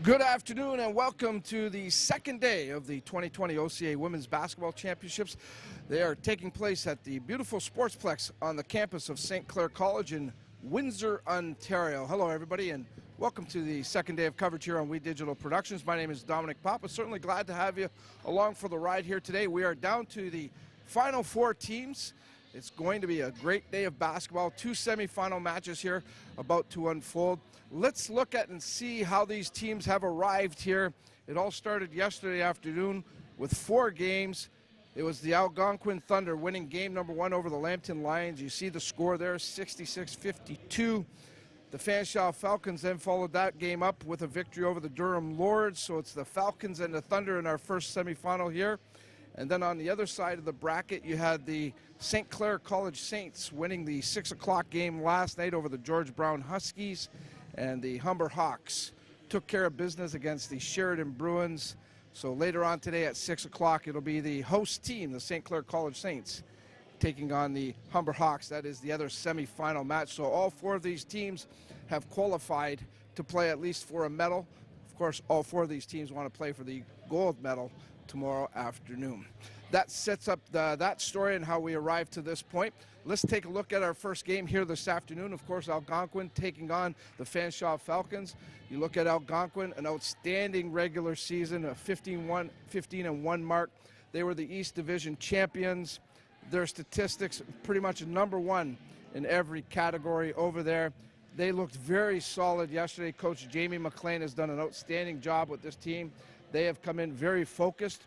Good afternoon and welcome to the second day of the 2020 OCAA Women's Basketball Championships. They are taking place at the beautiful Sportsplex on the campus of St. Clair College in Windsor, Ontario. Hello everybody and welcome to the second day of coverage here on We Digital Productions. My name is Dominic Papa. Certainly glad to have you along for the ride here today. We are down to the final four teams. It's going to be a great day of basketball. Two semifinal matches here about to unfold. Let's look at and see how these teams have arrived here. It all started yesterday afternoon with 4 games. It was the Algonquin Thunder winning game number 1 over the Lambton Lions. You see the score there, 66-52. The Fanshawe Falcons then followed that game up with a victory over the Durham Lords. So it's the Falcons and the Thunder in our first semifinal here. And then on the other side of the bracket, you had the St. Clair College Saints winning the 6 o'clock game last night over the George Brown Huskies. And the Humber Hawks took care of business against the Sheridan Bruins. So later on today at 6 o'clock, it'll be the host team, the St. Clair College Saints, taking on the Humber Hawks. That is the other semifinal match. So all 4 of these teams have qualified to play at least for a medal. Of course, all 4 of these teams want to play for the gold medal tomorrow afternoon. That sets up that story and how we arrived to this point. Let's take a look at our first game here this afternoon. Of course, Algonquin taking on the Fanshawe Falcons. You look at Algonquin, an outstanding regular season, a 15-1 mark. They were the East Division champions. Their statistics pretty much number 1 in every category over there. They looked very solid yesterday. Coach Jamie McLean has done an outstanding job with this team. They have come in very focused.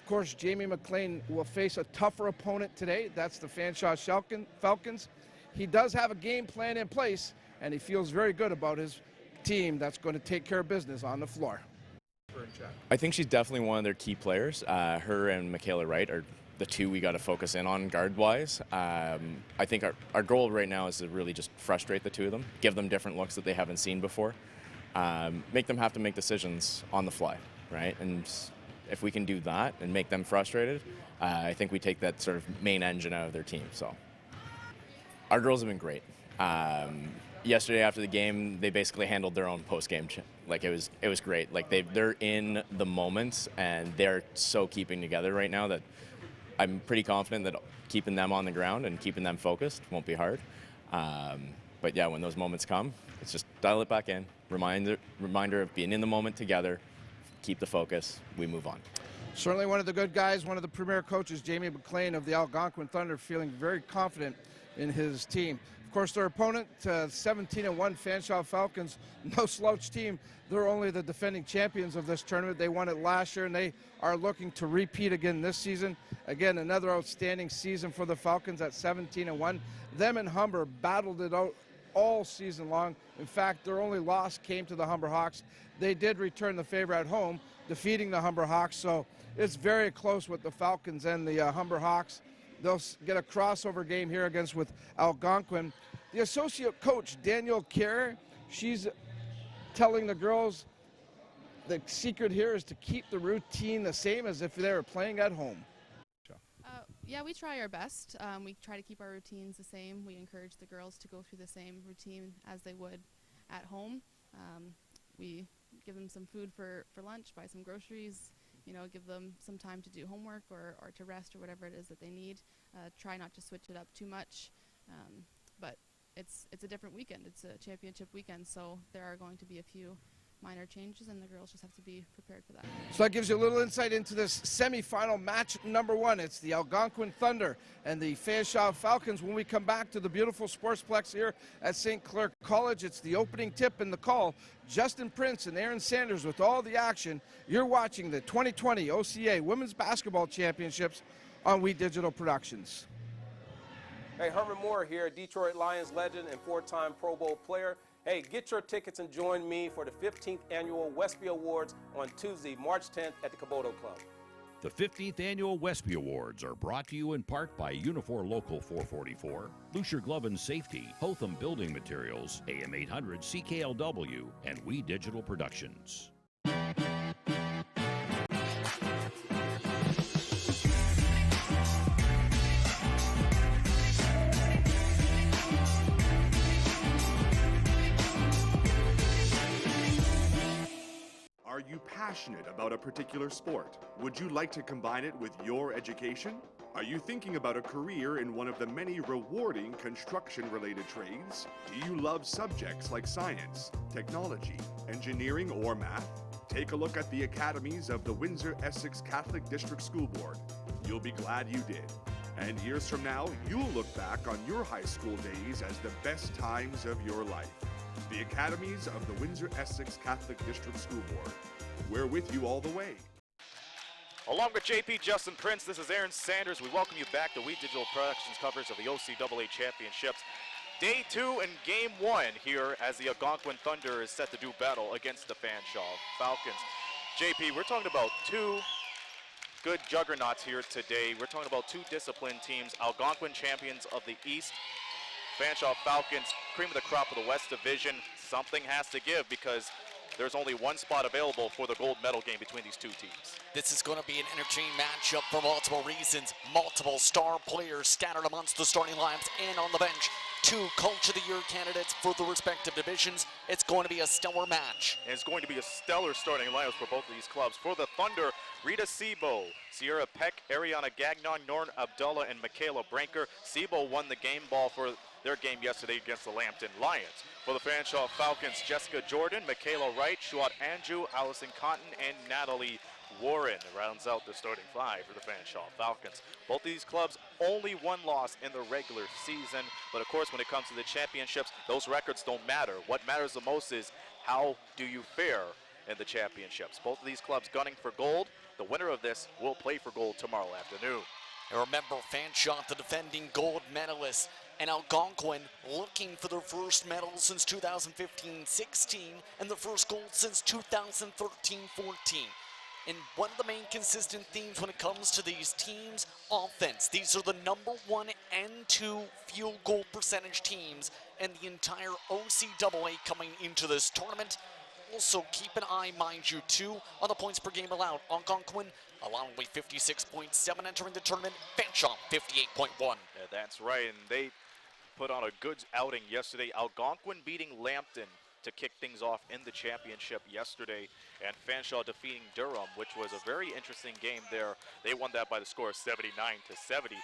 Of course, Jamie McLean will face a tougher opponent today. That's the Fanshawe Falcons. He does have a game plan in place, and he feels very good about his team that's going to take care of business on the floor. I think she's definitely one of their key players. Her and Michaela Wright are the 2 we got to focus in on guard-wise. I think our goal right now is to really just frustrate the 2 of them, give them different looks that they haven't seen before, make them have to make decisions on the fly, right? And if we can do that and make them frustrated, I think we take that sort of main engine out of their team. So our girls have been great. Yesterday after the game, they basically handled their own post-game. Like it was great. Like they're in the moment and they're so keeping together right now that I'm pretty confident that keeping them on the ground and keeping them focused won't be hard. But yeah, when those moments come, it's just dial it back in. Reminder of being in the moment together. Keep the focus, we move on. Certainly one of the good guys, one of the premier coaches, Jamie McLean of the Algonquin Thunder, feeling very confident in his team. Of course, their opponent, 17-1 Fanshawe Falcons, no slouch team. They're only the defending champions of this tournament. They won it last year, and they are looking to repeat again this season. Again, another outstanding season for the Falcons at 17-1. Them and Humber battled it out all season long. In fact, their only loss came to the Humber Hawks. They did return the favor at home, defeating the Humber Hawks, so it's very close with the Falcons and the Humber Hawks. They'll get a crossover game here against with Algonquin. The associate coach, Danielle Kerr, she's telling the girls the secret here is to keep the routine the same as if they were playing at home. Yeah, we try our best. We try to keep our routines the same. We encourage the girls to go through the same routine as they would at home. We give them some food for lunch, buy some groceries, give them some time to do homework or to rest or whatever it is that they need. Try not to switch it up too much. But it's a different weekend. It's a championship weekend, so there are going to be a few minor changes, and the girls just have to be prepared for that. So that gives you a little insight into this semifinal match number 1. It's the Algonquin Thunder and the Fanshawe Falcons. When we come back to the beautiful Sportsplex here at St. Clair College, it's the opening tip and the call. Justin Prince and Aaron Sanders with all the action. You're watching the 2020 OCAA Women's Basketball Championships on We Digital Productions. Hey, Herman Moore here, Detroit Lions legend and 4-time Pro Bowl player. Hey, get your tickets and join me for the 15th Annual Westby Awards on Tuesday, March 10th at the Caboto Club. The 15th Annual Westby Awards are brought to you in part by Unifor Local 444, Lucier Glove and Safety, Hotham Building Materials, AM 800 CKLW, and We Digital Productions. Are you passionate about a particular sport? Would you like to combine it with your education? Are you thinking about a career in one of the many rewarding construction-related trades? Do you love subjects like science, technology, engineering, or math? Take a look at the academies of the Windsor-Essex Catholic District School Board. You'll be glad you did. And years from now, you'll look back on your high school days as the best times of your life. The academies of the Windsor-Essex Catholic District School Board. We're with you all the way. Along with JP Justin Prince, this is Aaron Sanders. We welcome you back to We Digital Productions coverage of the OCAA Championships. Day 2 and Game 1 here as the Algonquin Thunder is set to do battle against the Fanshawe Falcons. JP, we're talking about two good juggernauts here today. We're talking about two disciplined teams, Algonquin champions of the East, Fanshawe Falcons, cream of the crop of the West Division. Something has to give because there's only one spot available for the gold medal game between these two teams. This is going to be an entertaining matchup for multiple reasons. Multiple star players scattered amongst the starting lineups and on the bench. Two Coach of the Year candidates for the respective divisions. It's going to be a stellar match. And it's going to be a stellar starting lineup for both of these clubs. For the Thunder, Rita Sebo, Sierra Peck, Ariana Gagnon, Norn Abdullah, and Michaela Branker. Sebo won the game ball for their game yesterday against the Lambton Lions. For the Fanshawe Falcons, Jessica Jordan, Michaela Wright, Shuat Anju, Allison Cotton, and Natalie Warren rounds out the starting five for the Fanshawe Falcons. Both of these clubs only one loss in the regular season, but of course when it comes to the championships, those records don't matter. What matters the most is how do you fare in the championships. Both of these clubs gunning for gold. The winner of this will play for gold tomorrow afternoon. And remember, Fanshawe, the defending gold medalists, and Algonquin looking for their first medal since 2015-16 and the first gold since 2013-14. And one of the main consistent themes when it comes to these teams, offense. These are the #1 and 2 field goal percentage teams in the entire OCAA coming into this tournament. Also keep an eye, mind you, too, on the points per game allowed. Algonquin allowing 56.7 entering the tournament, Fanshawe 58.1. Yeah, that's right, and they put on a good outing yesterday. Algonquin beating Lambton to kick things off in the championship yesterday, and Fanshawe defeating Durham, which was a very interesting game there. They won that by the score of 79-70.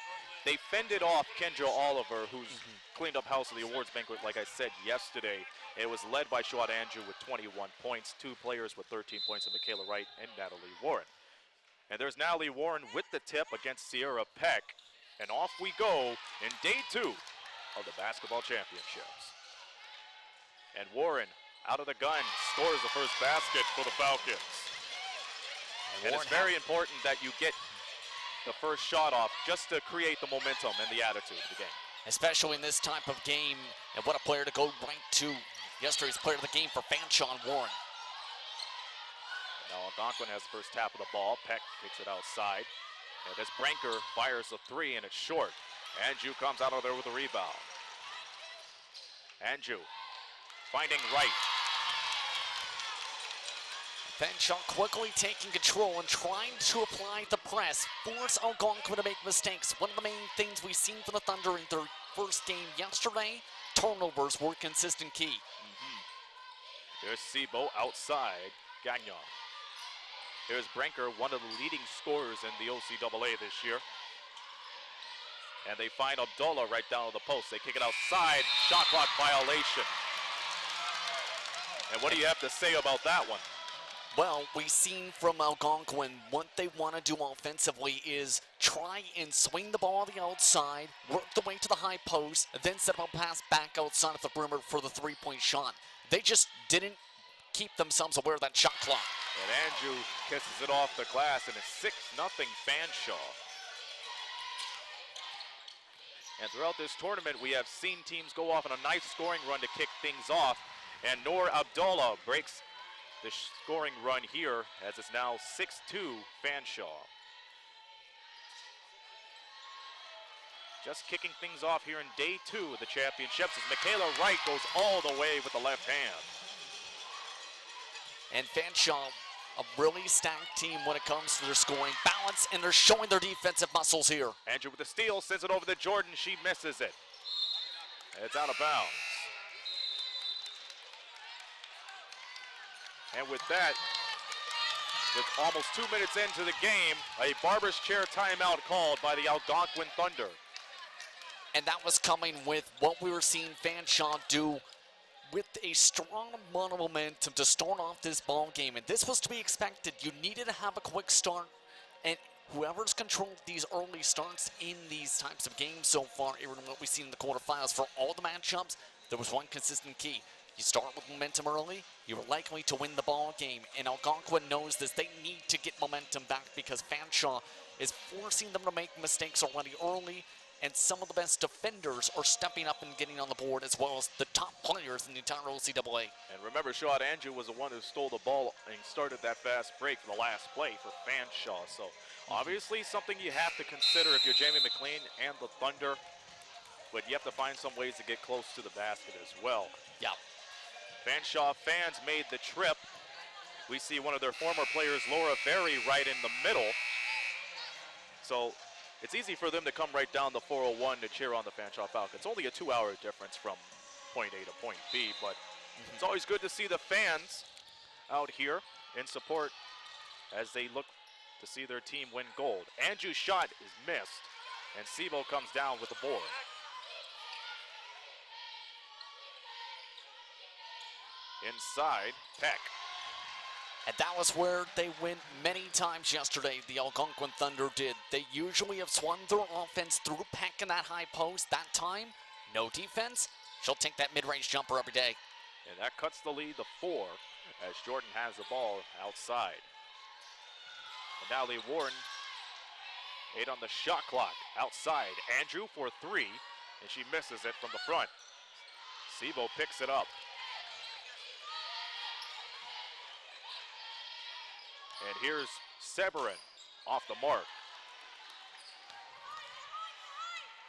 They fended off Kendra Oliver, who's cleaned up house of the awards banquet, like I said yesterday. It was led by Shuat Anju with 21 points, two players with 13 points, and Michaela Wright and Natalie Warren. And there's Natalie Warren with the tip against Sierra Peck, and off we go in day 2 of the basketball championships. And Warren, out of the gun, scores the first basket for the Falcons. And it's very important that you get the first shot off just to create the momentum and the attitude of the game. Especially in this type of game, and what a player to go right to. Yesterday's player of the game for Fanshawe, Warren. Now Algonquin has the first tap of the ball. Peck kicks it outside. And as Branker fires a three, and it's short. Anju comes out of there with a rebound. Anju finding Wright. Fanshawe quickly taking control and trying to apply the press, force Algonquin to make mistakes. One of the main things we've seen from the Thunder in their first game yesterday, turnovers were a consistent key. There's Sebo outside Gagnon. Here's Branker, one of the leading scorers in the OCAA this year. And they find Abdullah right down to the post. They kick it outside, shot clock violation. And what do you have to say about that one? Well, we've seen from Algonquin what they want to do offensively is try and swing the ball on the outside, work the way to the high post, then set up a pass back outside of the perimeter for the three-point shot. They just didn't keep themselves aware of that shot clock. And Anju kisses it off the glass, and it's 6-0 Fanshawe. And throughout this tournament, we have seen teams go off on a nice scoring run to kick things off. And Noor Abdullah breaks the scoring run here as it's now 6-2 Fanshawe. Just kicking things off here in day 2 of the championships as Michaela Wright goes all the way with the left hand. And Fanshawe, a really stacked team when it comes to their scoring balance, and they're showing their defensive muscles here. Andrew with the steal, sends it over to Jordan. She misses it. It's out of bounds. And with that, with almost 2 minutes into the game, a barber's chair timeout called by the Algonquin Thunder. And that was coming with what we were seeing Fanshawe do with a strong amount of momentum to start off this ball game. And this was to be expected. You needed to have a quick start. And whoever's controlled these early starts in these types of games so far, even what we've seen in the quarterfinals for all the matchups, there was one consistent key. You start with momentum early, you're likely to win the ball game. And Algonquin knows this. They need to get momentum back because Fanshawe is forcing them to make mistakes already early. And some of the best defenders are stepping up and getting on the board, as well as the top players in the entire OCAA. And remember, Shad Andrew was the one who stole the ball and started that fast break for the last play for Fanshawe. So obviously something you have to consider if you're Jamie McLean and the Thunder, but you have to find some ways to get close to the basket as well. Yeah. Fanshawe fans made the trip. We see one of their former players, Laura Berry, right in the middle. So it's easy for them to come right down the 401 to cheer on the Fanshawe Falcons. It's only a 2-hour difference from point A to point B, but it's always good to see the fans out here in support as they look to see their team win gold. Andrew's shot is missed, and Sebo comes down with the board. Inside, Peck. And that was where they went many times yesterday, the Algonquin Thunder did. They usually have swung their offense through Peck in that high post. That time, no defense. She'll take that mid-range jumper every day. And that cuts the lead to 4 as Jordan has the ball outside. And now Lee Warren, 8 on the shot clock. Outside, Andrew for 3, and she misses it from the front. Sebo picks it up. And here's Severin off the mark.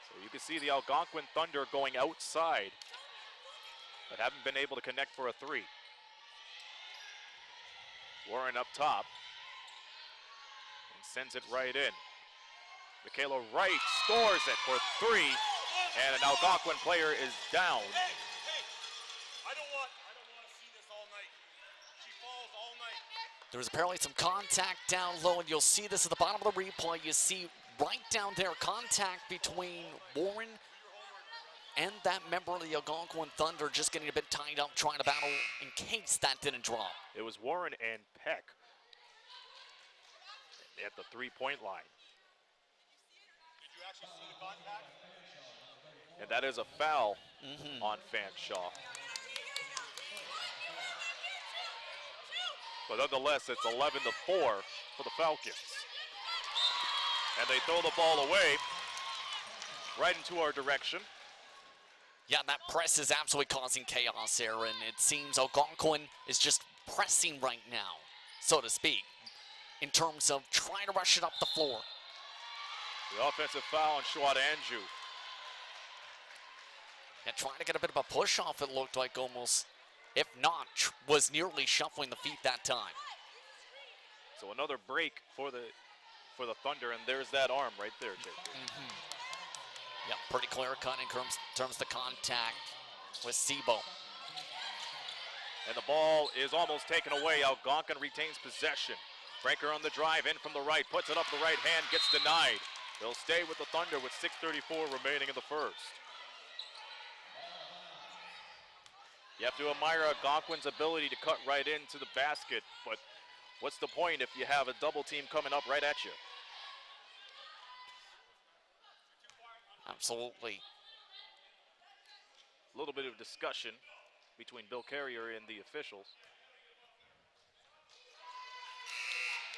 So you can see the Algonquin Thunder going outside, but haven't been able to connect for a 3. Warren up top and sends it right in. Michaela Wright scores it for 3, and an Algonquin player is down. I don't want to see this all night. She falls all night. There was apparently some contact down low, and you'll see this at the bottom of the replay. You see right down there contact between Warren and that member of the Algonquin Thunder just getting a bit tied up trying to battle in case that didn't drop. It was Warren and Peck at the 3-point line. Did you actually see the contact? And that is a foul on Fanshawe. But nonetheless, it's 11-4 for the Falcons. And they throw the ball away right into our direction. Yeah, that press is absolutely causing chaos here, and it seems Algonquin is just pressing right now, so to speak, in terms of trying to rush it up the floor. The offensive foul on Shad Andrew. And trying to get a bit of a push off, it looked like almost. If not, was nearly shuffling the feet that time. So another break for the Thunder, and there's that arm right there, Jake. Yeah, pretty clear cut in terms of the contact with Sebo. And the ball is almost taken away. Algonquin retains possession. Breaker on the drive, in from the right, puts it up the right hand, gets denied. They'll stay with the Thunder with 6:34 remaining in the first. You have to admire Algonquin's ability to cut right into the basket, but what's the point if you have a double team coming up right at you? Absolutely. A little bit of discussion between Bill Carrier and the officials.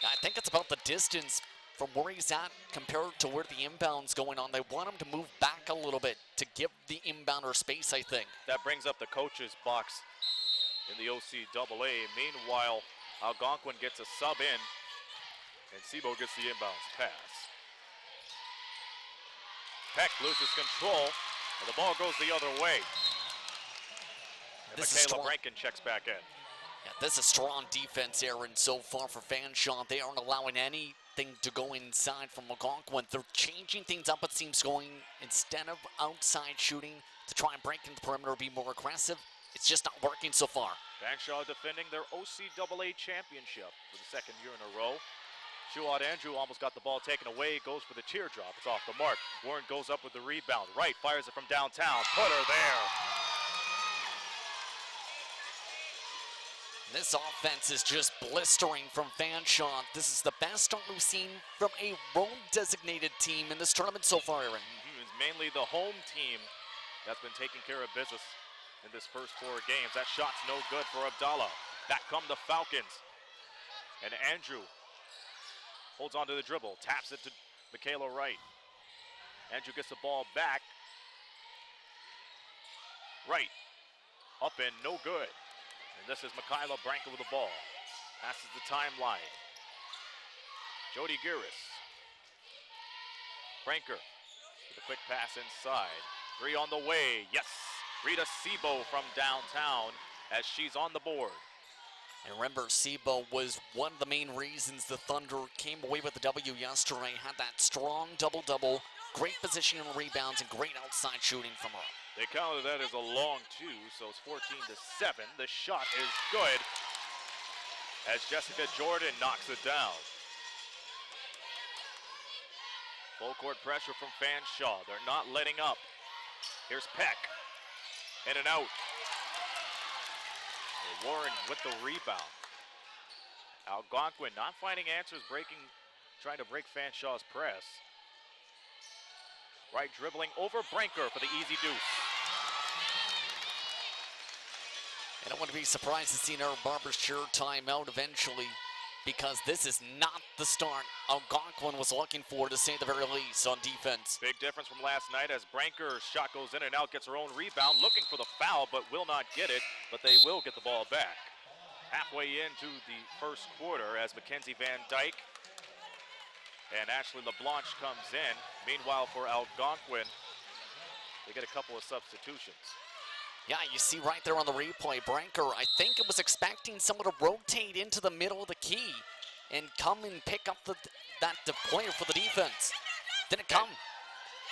I think it's about the distance from where he's at compared to where the inbound's going on. They want him to move back a little bit to give the inbounder space, I think. That brings up the coach's box in the OCAA. Meanwhile, Algonquin gets a sub in, and Sebo gets the inbounds pass. Peck loses control, and the ball goes the other way. And Michaela Rankin checks back in. Yeah, this is strong defense, Aaron, so far for Fanshawe. They aren't allowing anything to go inside from Algonquin. They're changing things up, it seems, going instead of outside shooting to try and break into the perimeter, be more aggressive. It's just not working so far. Fanshawe defending their OCAA championship for the second year in a row. Shuad Andrew almost got the ball taken away, goes for the teardrop. It's off the mark. Warren goes up with the rebound. Right, fires it from downtown. Put her there. This offense is just blistering from Fanshawe. This is the best start we've seen from a road-designated team in this tournament so far, Aaron. It's mainly the home team that's been taking care of business in this first 4 games. That shot's no good for Abdallah. Back come the Falcons. And Andrew holds onto the dribble, taps it to Michaela Wright. Andrew gets the ball back. Wright, up and no good. And this is Michaela Branca with the ball. Passes the timeline. Jody Giris. Branca with a quick pass inside. 3 on the way, yes. Rita Sebo from downtown as she's on the board. And remember, Sebo was one of the main reasons the Thunder came away with the W yesterday. Had that strong double-double, great positioning on rebounds, and great outside shooting from her. They counted that as a long 2, so it's 14-7. The shot is good as Jessica Jordan knocks it down. Full court pressure from Fanshawe. They're not letting up. Here's Peck. In and out. Warren with the rebound. Algonquin not finding answers, trying to break Fanshawe's press. Right, dribbling over Branker for the easy deuce. And I wouldn't be surprised to see another barber's chair timeout eventually, because this is not the start Algonquin was looking for, to say the very least, on defense. Big difference from last night as Branker's shot goes in and out, gets her own rebound, looking for the foul, but will not get it, but they will get the ball back. Halfway into the first quarter as Mackenzie Van Dyke and Ashley LeBlanche comes in. Meanwhile, for Algonquin, they get a couple of substitutions. Yeah, you see right there on the replay, Branker, I think it was expecting someone to rotate into the middle of the key and come and pick up the player for the defense. Didn't come.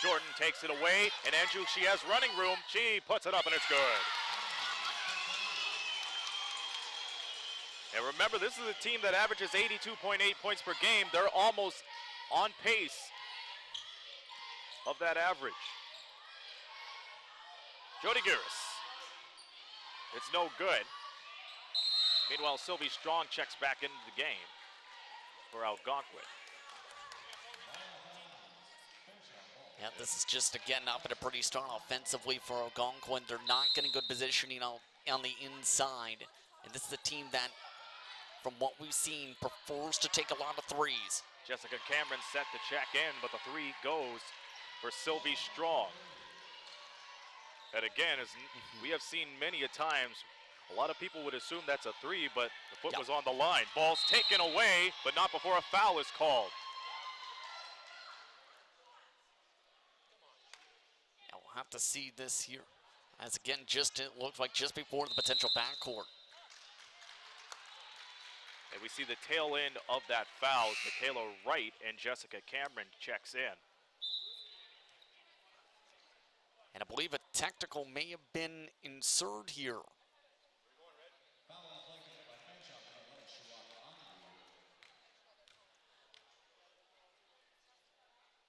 Jordan takes it away, and Andrew, she has running room. She puts it up, and it's good. And remember, this is a team that averages 82.8 points per game. They're almost on pace of that average. Jody Giris. It's no good. Meanwhile, Sylvie Strong checks back into the game for Algonquin. Yeah, this is just, again, up at a pretty start offensively for Algonquin. They're not getting good positioning on the inside. And this is a team that, from what we've seen, prefers to take a lot of threes. Jessica Cameron set to check in, but the 3 goes for Sylvie Strong. And again, as we have seen many a times, a lot of people would assume that's a 3, but the foot was on the line. Ball's taken away, but not before a foul is called. Yeah, we'll have to see this here, as again, it looked like just before the potential backcourt. And we see the tail end of that foul. Michaela Wright and Jessica Cameron checks in. And I believe a technical may have been inserted here.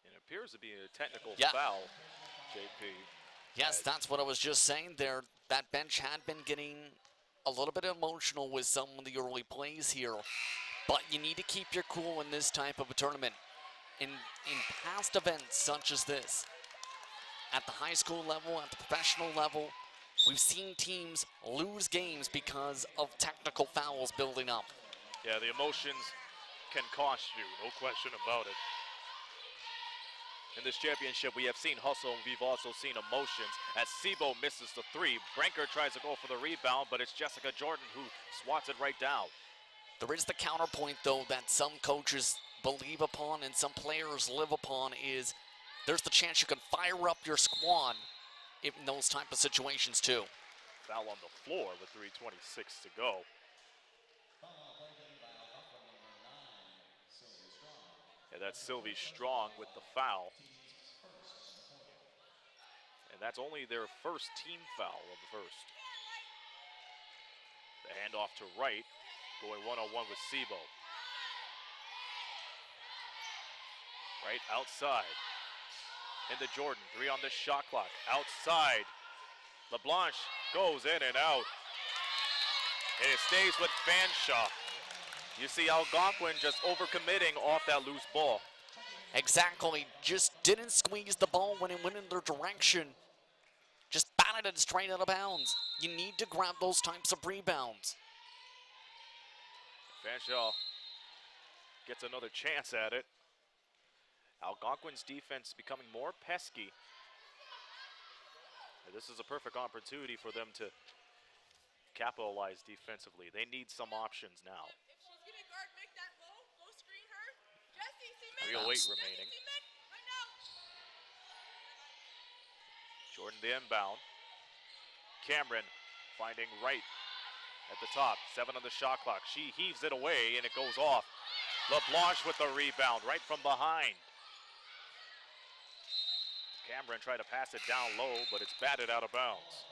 It appears to be a technical Yeah. foul, JP. Yes, that's what I was just saying there. That bench had been getting a little bit emotional with some of the early plays here. But you need to keep your cool in this type of a tournament. In past events such as this, at the high school level, at the professional level, we've seen teams lose games because of technical fouls building up. Yeah, the emotions can cost you, no question about it. In this championship, we have seen hustle, and we've also seen emotions as Sebo misses the 3. Branker tries to go for the rebound, but it's Jessica Jordan who swats it right down. There is the counterpoint, though, that some coaches believe upon and some players live upon, is there's the chance you can fire up your squad in those type of situations, too. Foul on the floor with 3:26 to go. And that's Sylvie Strong with the foul. And that's only their first team foul of the first. Hand off to Wright, going one-on-one with Sebo. Right outside. Into Jordan, 3 on the shot clock. Outside. LeBlanche goes in and out. And it stays with Fanshawe. You see Algonquin just overcommitting off that loose ball. Exactly. Just didn't squeeze the ball when it went in their direction. Just batted it straight out of bounds. You need to grab those types of rebounds. Fanshawe gets another chance at it. Algonquin's defense becoming more pesky. And this is a perfect opportunity for them to capitalize defensively. They need some options now. 3:08 remaining. Jordan the inbound. Cameron finding Wright at the top. 7 on the shot clock. She heaves it away and it goes off. LeBlanche with the rebound right from behind. Cameron tried to pass it down low, but it's batted out of bounds.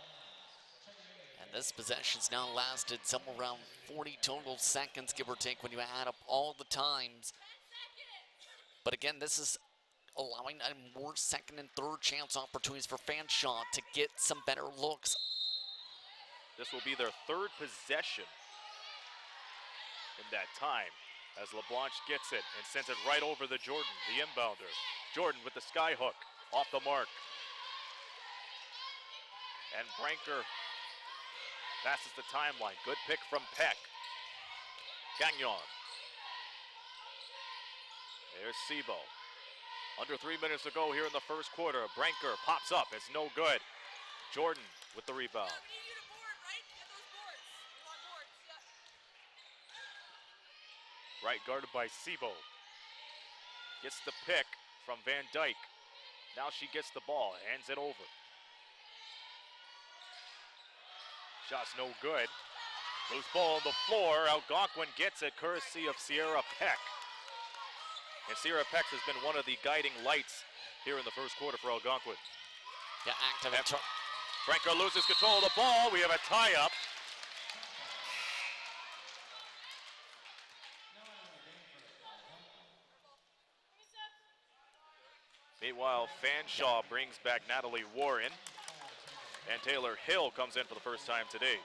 And this possession's now lasted somewhere around 40 total seconds, give or take, when you add up all the times. But again, this is allowing more second and third chance opportunities for Fanshawe to get some better looks. This will be their 3rd possession in that time as LeBlanche gets it and sends it right over to Jordan, the inbounder. Jordan with the sky hook, off the mark. And Branker passes the timeline. Good pick from Peck. Gagnon. There's Sebo. Under 3 minutes to go here in the first quarter. Branker pops up. It's no good. Jordan with the rebound. Right guarded by Sebo. Gets the pick from Van Dyke. Now she gets the ball, hands it over. Shot's no good. Loose ball on the floor. Algonquin gets it courtesy of Sierra Peck. And Sierra Peck has been one of the guiding lights here in the first quarter for Algonquin. Yeah, active. Branker loses control of the ball. We have a tie-up. Meanwhile, Fanshawe brings back Natalie Warren, and Taylor Hill comes in for the first time today.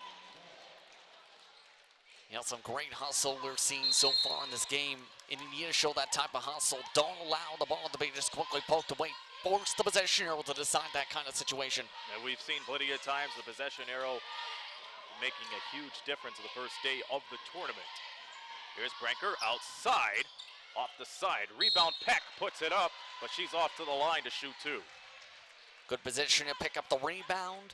Yeah, some great hustle we're seeing so far in this game. And you need to show that type of hustle. Don't allow the ball to be just quickly poked away. Force the possession arrow to decide that kind of situation. And we've seen plenty of times the possession arrow making a huge difference in the first day of the tournament. Here's Branker outside, off the side. Rebound, Peck puts it up, but she's off to the line to shoot 2. Good position to pick up the rebound.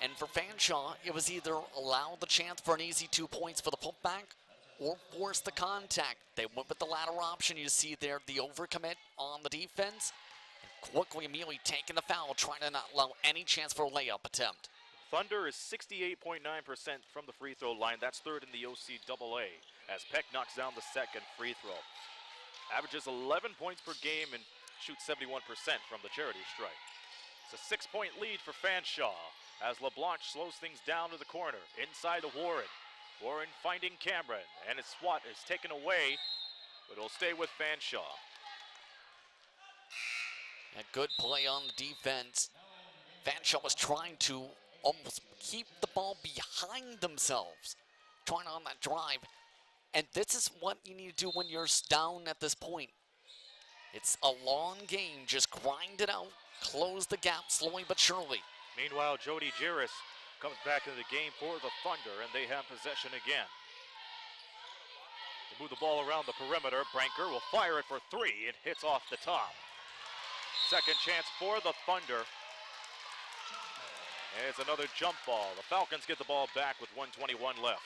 And for Fanshawe, it was either allow the chance for an easy 2 points for the putback or force the contact. They went with the latter option. You see there the overcommit on the defense. And quickly, immediately taking the foul, trying to not allow any chance for a layup attempt. Thunder is 68.9% from the free throw line. That's 3rd in the OCAA as Peck knocks down the second free throw. Averages 11 points per game and shoots 71% from the charity stripe. It's a 6-point lead for Fanshawe as LeBlanche slows things down to the corner. Inside to Warren. Warren finding Cameron, and his swat is taken away, but it'll stay with Fanshawe. A good play on the defense. Fanshawe was trying to almost keep the ball behind themselves, trying on that drive. And this is what you need to do when you're down at this point. It's a long game. Just grind it out, close the gap slowly but surely. Meanwhile, Jody Jiris comes back into the game for the Thunder, and they have possession again. They move the ball around the perimeter. Branker will fire it for 3. It hits off the top. Second chance for the Thunder. And it's another jump ball. The Falcons get the ball back with 1:21 left.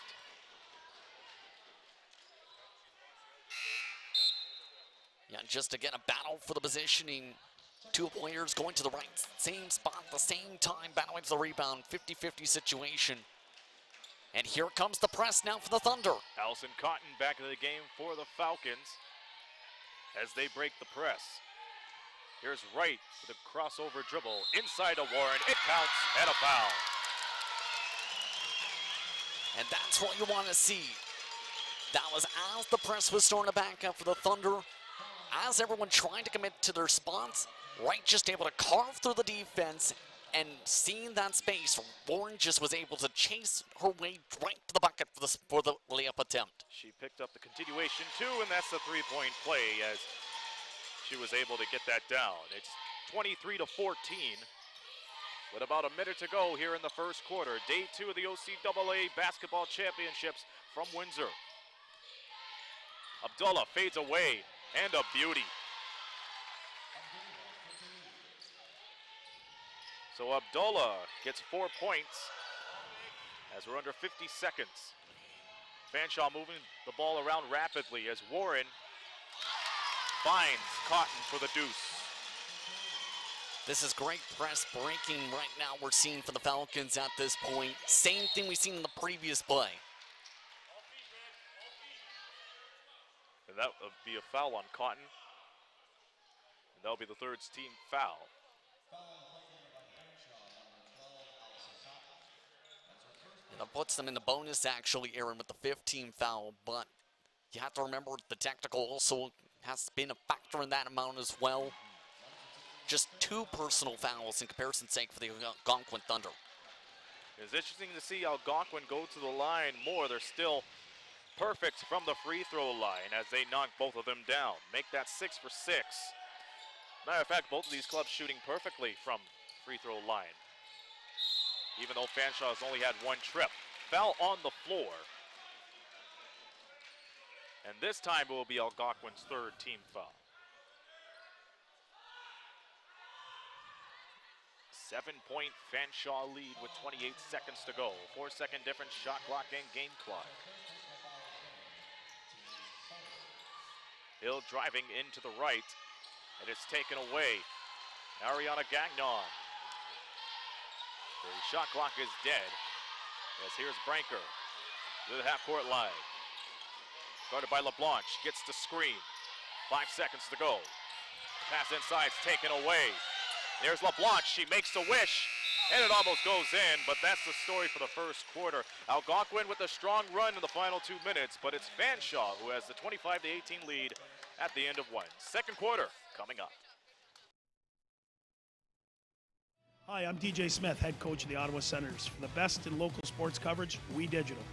Yeah, just again a battle for the positioning. 2 players going to the right, same spot at the same time, battling for the rebound, 50-50 situation. And here comes the press now for the Thunder. Allison Cotton back into the game for the Falcons as they break the press. Here's Wright with a crossover dribble inside to Warren. It counts and a foul. And that's what you want to see. That was as the press was starting to back up for the Thunder, as everyone trying to commit to their spots, Wright just able to carve through the defense, and seeing that space, Warren just was able to chase her way right to the bucket for the layup attempt. She picked up the continuation too, and that's the three-point play as she was able to get that down. It's 23-14 with about a minute to go here in the first quarter. Day 2 of the OCAA Basketball Championships from Windsor. Abdullah fades away, and a beauty. So Abdullah gets 4 points as we're under 50 seconds. Fanshawe moving the ball around rapidly as Warren finds Cotton for the deuce. This is great press breaking right now we're seeing for the Falcons at this point. Same thing we've seen in the previous play. And that would be a foul on Cotton. And that'll be the third team foul. And that puts them in the bonus, actually, Aaron, with the 15 foul. But you have to remember the technical also has been a factor in that amount as well. Just 2 personal fouls in comparison's sake for the Algonquin Thunder. It's interesting to see Algonquin go to the line more. They're still perfect from the free throw line as they knock both of them down. Make that 6 for 6. Matter of fact, both of these clubs shooting perfectly from free throw line. Even though Fanshawe has only had 1 trip. Foul on the floor. And this time it will be Algonquin's 3rd team foul. 7-point Fanshawe lead with 28 seconds to go. 4-second difference, shot clock and game clock. Hill driving into the right, and it's taken away. Ariana Gagnon. The shot clock is dead, as here's Branker to the half-court line. Guarded by LeBlanc, gets the screen. 5 seconds to go. Pass inside, it's taken away. There's LeBlanc, she makes a wish, and it almost goes in, but that's the story for the first quarter. Algonquin with a strong run in the final 2 minutes, but it's Fanshawe who has the 25-18 lead at the end of 1. Second quarter coming up. Hi, I'm DJ Smith, head coach of the Ottawa Senators. For the best in local sports coverage, We Digital.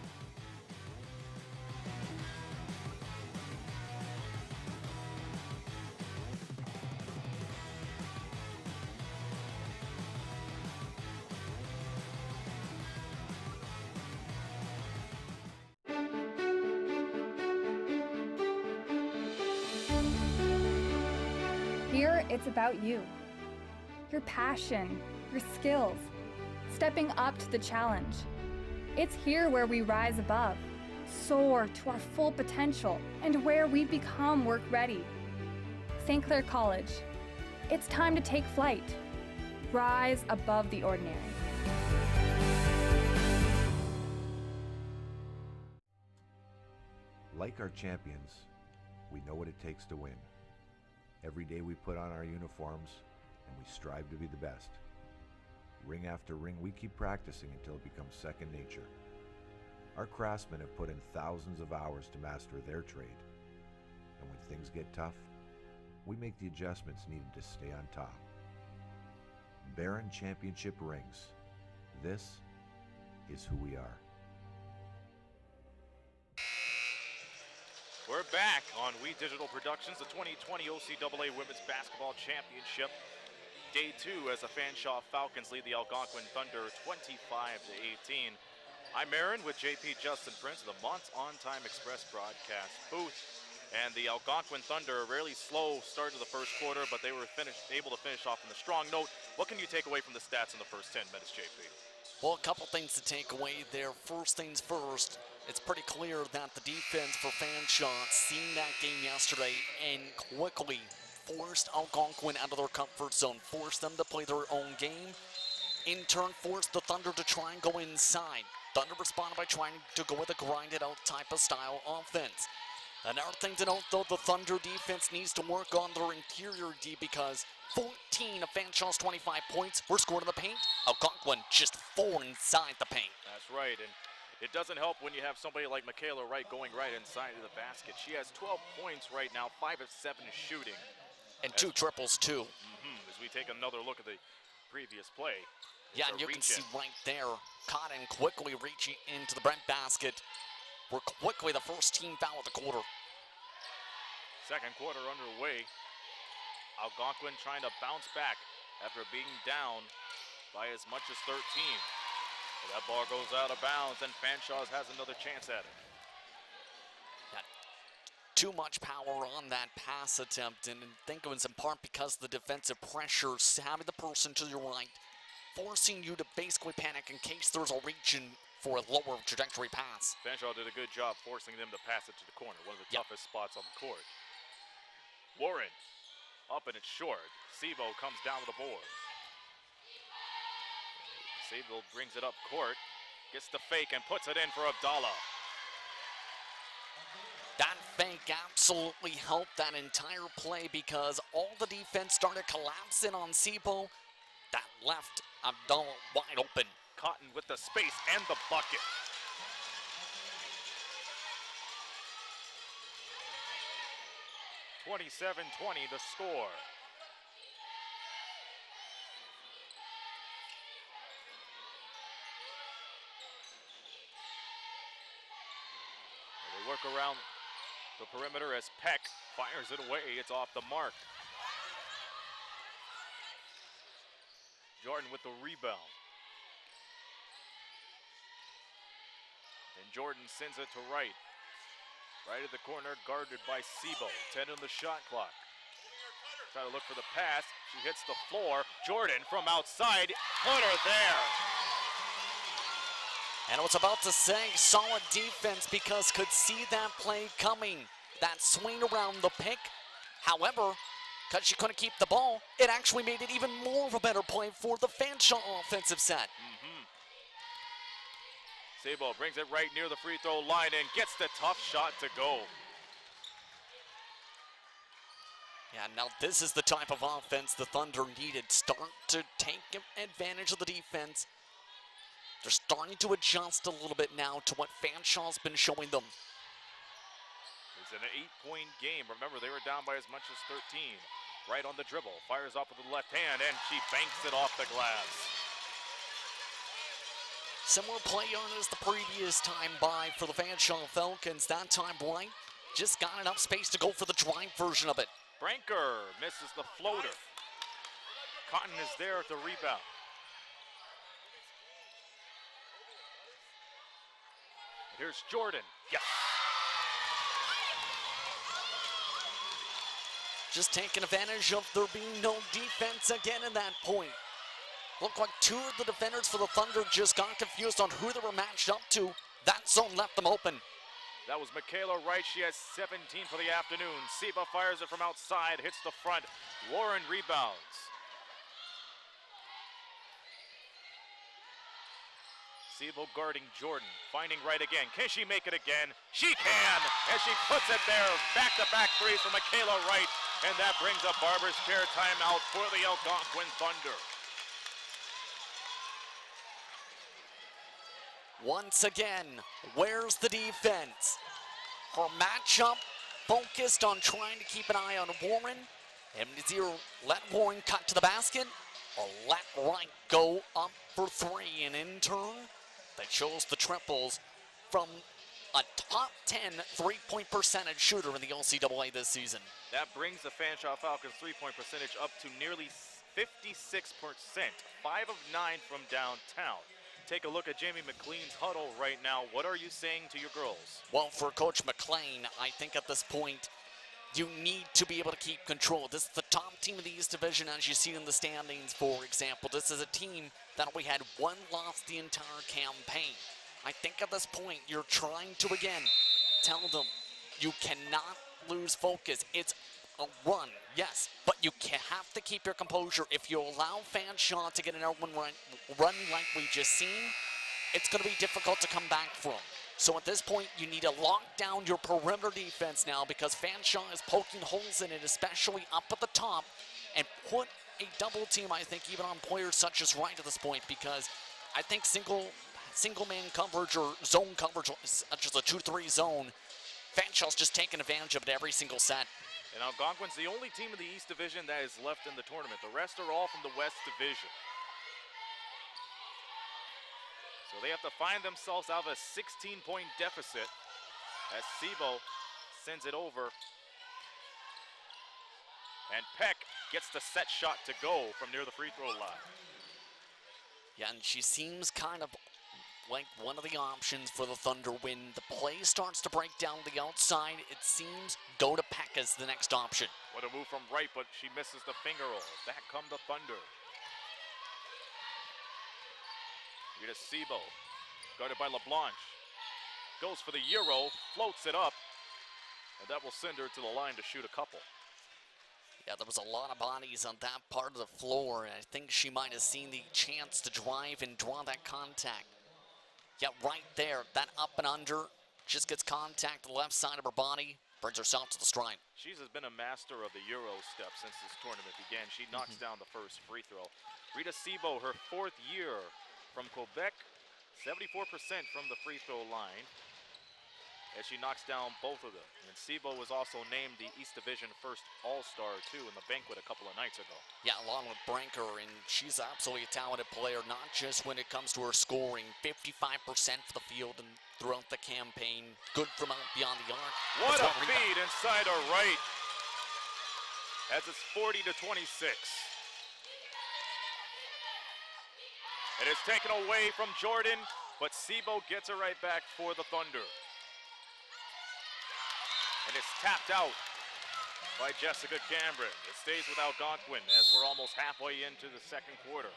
Here, it's about you. Your passion, your skills, stepping up to the challenge. It's here where we rise above, soar to our full potential, and where we become work ready. St. Clair College, it's time to take flight. Rise above the ordinary. Like our champions, we know what it takes to win. Every day we put on our uniforms and we strive to be the best. Ring after ring, we keep practicing until it becomes second nature. Our craftsmen have put in thousands of hours to master their trade. And when things get tough, we make the adjustments needed to stay on top. Baron Championship rings. This is who we are. We're back on We Digital Productions, the 2020 OCAA Women's Basketball Championship. Day 2 as the Fanshawe Falcons lead the Algonquin Thunder 25-18. I'm Aaron with JP Justin Prince of the Mont On Time Express broadcast booth. And the Algonquin Thunder, a really slow start to the first quarter, but they were able to finish off on a strong note. What can you take away from the stats in the first 10 minutes, JP? Well, a couple things to take away there. First things first, it's pretty clear that the defense for Fanshawe seen that game yesterday and quickly forced Algonquin out of their comfort zone, forced them to play their own game, in turn forced the Thunder to try and go inside. Thunder responded by trying to go with a grinded out type of style offense. Another thing to note though, the Thunder defense needs to work on their interior D because 14 of Fanshawe's 25 points were scored in the paint. Algonquin just 4 inside the paint. That's right, and It doesn't help when you have somebody like Michaela Wright going right inside of the basket. She has 12 points right now, 5 of 7 shooting. And 2 triples, too. As we take another look at the previous play. Yeah, and you can see right there, Cotton quickly reaching into the Brent basket. We're quickly the first team foul of the quarter. Second quarter underway. Algonquin trying to bounce back after being down by as much as 13. But that ball goes out of bounds, and Fanshawe has another chance at it. Too much power on that pass attempt, and I think it was in part because of the defensive pressure, having the person to your right, forcing you to basically panic in case there's a reach in for a lower trajectory pass. Fanshawe did a good job forcing them to pass it to the corner, one of the toughest spots on the court. Warren, up and it's short. Sebo comes down to the board. Sebo brings it up court, gets the fake and puts it in for Abdallah. That fake absolutely helped that entire play because all the defense started collapsing on Sebo. That left Abdallah wide open. Cotton with the space and the bucket. (27-20) the score. They work around the perimeter as Peck fires it away. It's off the mark. Jordan with the rebound. And Jordan sends it to Wright. Right at the corner, guarded by Sebo. 10 on the shot clock. Try to look for the pass. She hits the floor. Jordan from outside. Put her there. And I was about to say, solid defense because could see that play coming. That swing around the pick. However, because she couldn't keep the ball, it actually made it even more of a better play for the Fanshawe offensive set. Sebo brings it right near the free throw line and gets the tough shot to go. Yeah, now this is the type of offense the Thunder needed. Start to take advantage of the defense. They're starting to adjust a little bit now to what Fanshawe's been showing them. It's an 8-point game. Remember, they were down by as much as 13. Right on the dribble, fires off with the left hand, and she banks it off the glass. Similar play on as the previous time by for the Fanshawe Falcons. That time, Wright just got enough space to go for the drive version of it. Branker misses the floater. Cotton is there at the rebound. Here's Jordan. Yes. Just taking advantage of there being no defense again in that point. Looked like 2 of the defenders for the Thunder just got confused on who they were matched up to. That zone left them open. That was Michaela Wright. She has 17 for the afternoon. Seba fires it from outside, hits the front. Warren rebounds. Sebo guarding Jordan, finding Wright again. Can she make it again? She can, as she puts it there. Back-to-back threes from Michaela Wright, and that brings a barber's chair timeout for the Algonquin Thunder. Once again, where's the defense? Her matchup focused on trying to keep an eye on Warren. And it's either let Warren cut to the basket or let Wright go up for 3. And in turn, they chose the triples from a top 10 three-point percentage shooter in the OCAA this season. That brings the Fanshawe Falcons three-point percentage up to nearly 56%, 5 of 9 from downtown. Take a look at Jamie McLean's huddle right now. What are you saying to your girls? Well, for Coach McLean, I think at this point, you need to be able to keep control. This is the top team of the East Division, as you see in the standings, for example. This is a team that only had 1 loss the entire campaign. I think at this point, you're trying to, again, tell them you cannot lose focus. It's a run, yes, but you have to keep your composure. If you allow Fanshawe to get an open run like we just seen, it's going to be difficult to come back from. So at this point, you need to lock down your perimeter defense now because Fanshawe is poking holes in it, especially up at the top, and put a double team, I think, even on players such as Wright at this point, because I think single single man coverage or zone coverage, such as a 2-3 zone, Fanshaw's just taking advantage of it every single set. And Algonquin's the only team in the East Division that is left in the tournament. The rest are all from the West Division. So they have to find themselves out of a 16-point deficit as Sebo sends it over. And Peck gets the set shot to go from near the free throw line. Yeah, and she seems kind of like one of the options for the Thunder when the play starts to break down the outside. It seems go to Peck as the next option. What a move from right, but she misses the finger roll. Back come the Thunder. Rita Sebo, guarded by LeBlanche. Goes for the Euro, floats it up, and that will send her to the line to shoot a couple. Yeah, there was a lot of bodies on that part of the floor, and I think she might have seen the chance to drive and draw that contact. Yeah, right there, that up and under, just gets contact to the left side of her body, brings herself to the strike. She's been a master of the Euro step since this tournament began. She knocks down the first free throw. Rita Sebo, her 4th year from Quebec, 74% from the free throw line, as she knocks down both of them. And Sebo was also named the East Division first All-Star, too, in the banquet a couple of nights ago. Yeah, along with Branker, and she's absolutely a talented player, not just when it comes to her scoring. 55% for the field and throughout the campaign. Good from out beyond the arc. What a feed inside her right, as it's 40-26. It is taken away from Jordan, but Sebo gets it right back for the Thunder. And it's tapped out by Jessica Cameron. It stays with Algonquin as we're almost halfway into the second quarter.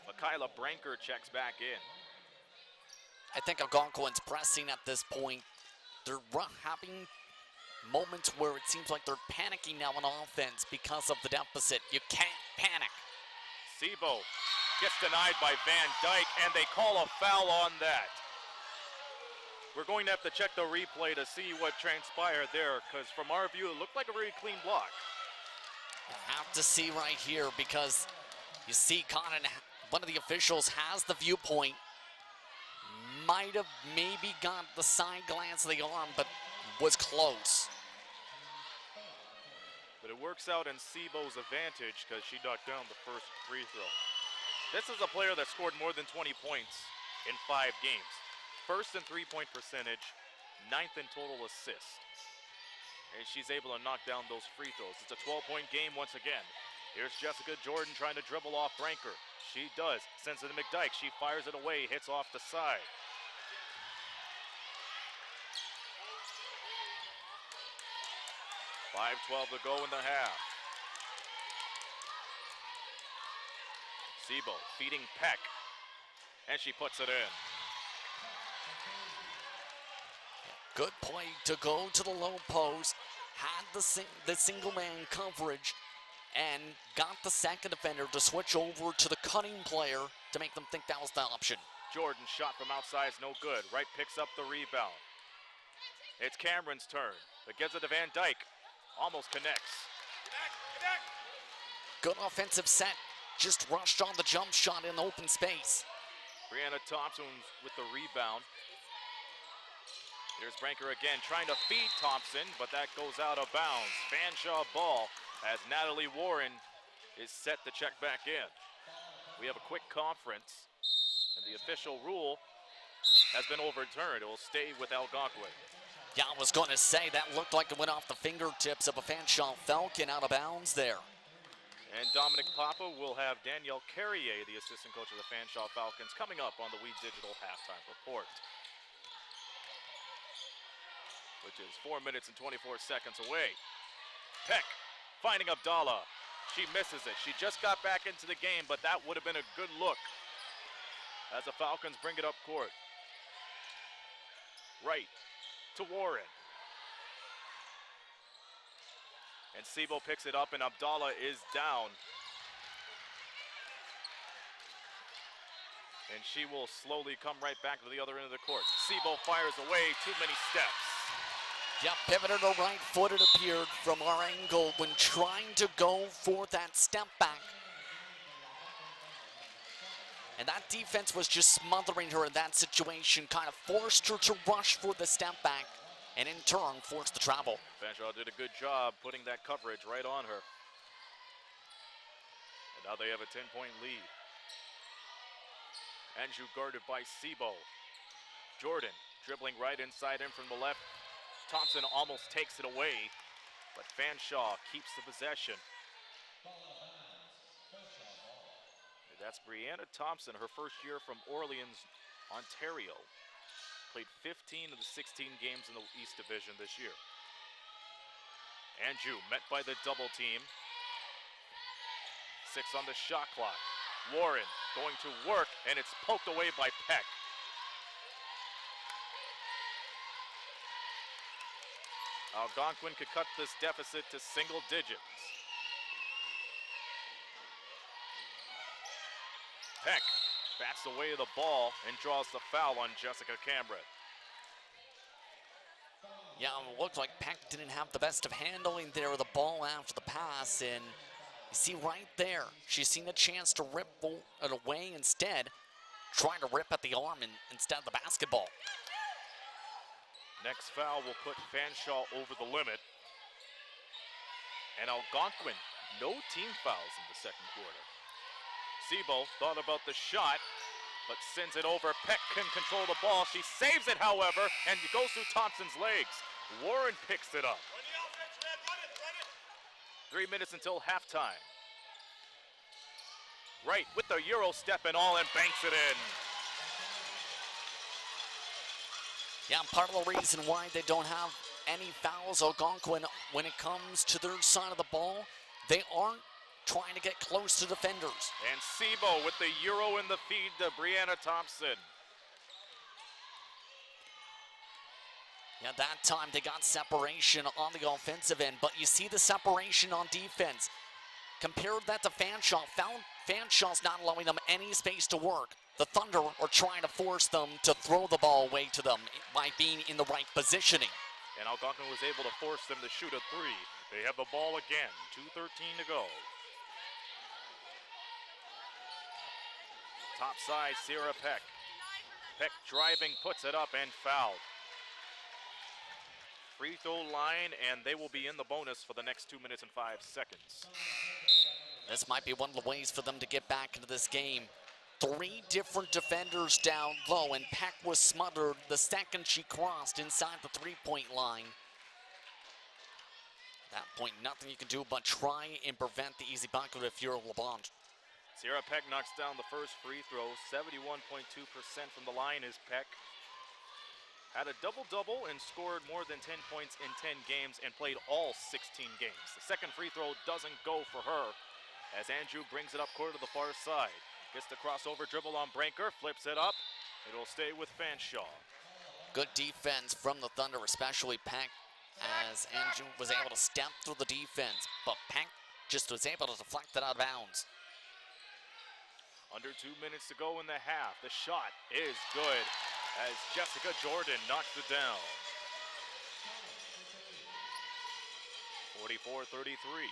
Michaela Branker checks back in. I think Algonquin's pressing at this point. They're having moments where it seems like they're panicking now on offense because of the deficit. You can't panic. Sebo gets denied by Van Dyke, and they call a foul on that. We're going to have to check the replay to see what transpired there, because from our view, it looked like a very clean block. You have to see right here, because you see Conan, one of the officials has the viewpoint, might have maybe got the side glance of the arm, but was close. But it works out in Sebo's advantage because she knocked down the first free throw. This is a player that scored more than 20 points in 5 games. First in three-point percentage, 9th in total assists. And she's able to knock down those free throws. It's a 12-point game once again. Here's Jessica Jordan trying to dribble off Branker. She does, sends it to McDyke. She fires it away, hits off the side. .5:12 to go in the half. Sebo feeding Peck, and she puts it in. Good play to go to the low post, had the single man coverage, and got the second defender to switch over to the cutting player to make them think that was the option. Jordan's shot from outside is no good. Wright picks up the rebound. It's Cameron's turn, but gives it to Van Dyke. Almost connects. Good offensive set, just rushed on the jump shot in open space. Brianna Thompson with the rebound. Here's Branker again, trying to feed Thompson, but that goes out of bounds. Fanshawe ball as Natalie Warren is set to check back in. We have a quick conference, and the official rule has been overturned. It will stay with Algonquin. Yeah, I was going to say, that looked like it went off the fingertips of a Fanshawe Falcon out of bounds there. And Dominic Papa will have Danielle Carrier, the assistant coach of the Fanshawe Falcons, coming up on the We Digital halftime report, which is 4 minutes and 24 seconds away. Peck finding Abdallah. She misses it. She just got back into the game, but that would have been a good look as the Falcons bring it up court. Right to Warren. And Sebo picks it up, and Abdallah is down. And she will slowly come right back to the other end of the court. Sebo fires away, too many steps. Yeah, pivoted to right foot, it appeared, from our angle when trying to go for that step back. And that defense was just smothering her in that situation, kind of forced her to rush for the step back, and in turn forced the travel. Fanshawe did a good job putting that coverage right on her. And now they have a 10-point lead. Anjou guarded by Sebo. Jordan dribbling right inside in from the left. Thompson almost takes it away, but Fanshawe keeps the possession. That's Brianna Thompson, her first year from Orleans, Ontario. Played 15 of the 16 games in the East Division this year. Anjou met by the double team. 6 on the shot clock. Warren going to work, and it's poked away by Peck. Algonquin could cut this deficit to single digits. Peck bats away the ball and draws the foul on Jessica Cameron. Yeah, it looked like Peck didn't have the best of handling there of the ball after the pass, and you see right there, she's seen a chance to rip it away instead, trying to rip at the arm instead of the basketball. Next foul will put Fanshawe over the limit. And Algonquin, no team fouls in the second quarter. Sebo thought about the shot, but sends it over. Peck can control the ball. She saves it, however, and it goes through Thompson's legs. Warren picks it up. 3 minutes until halftime. Right with the Euro step and all, and banks it in. Yeah, part of the reason why they don't have any fouls, Algonquin, when it comes to their side of the ball, they aren't trying to get close to defenders. And Sebo with the Euro in the feed to Brianna Thompson. Yeah, that time they got separation on the offensive end, but you see the separation on defense. Compare that to Fanshawe. Fanshawe's not allowing them any space to work. The Thunder are trying to force them to throw the ball away to them by being in the right positioning. And Algonquin was able to force them to shoot a 3. They have the ball again, 2:13 to go. Top side, Sierra Peck. Peck driving, puts it up and fouled. Free throw line, and they will be in the bonus for the next 2 minutes and 5 seconds. This might be one of the ways for them to get back into this game. 3 different defenders down low, and Peck was smothered the second she crossed inside the three-point line. At that point, nothing you can do but try and prevent the easy bucket if you're LeBron. Sierra Peck knocks down the first free throw. 71.2% from the line is Peck. Had a double-double and scored more than 10 points in 10 games and played all 16 games. The second free throw doesn't go for her as Anjou brings it up court to the far side. Gets the crossover dribble on Branker, flips it up. It'll stay with Fanshawe. Good defense from the Thunder, especially Peck, as Anjou was able to step through the defense, but Peck just was able to deflect it out of bounds. Under 2 minutes to go in the half. The shot is good as Jessica Jordan knocks it down. 44-33.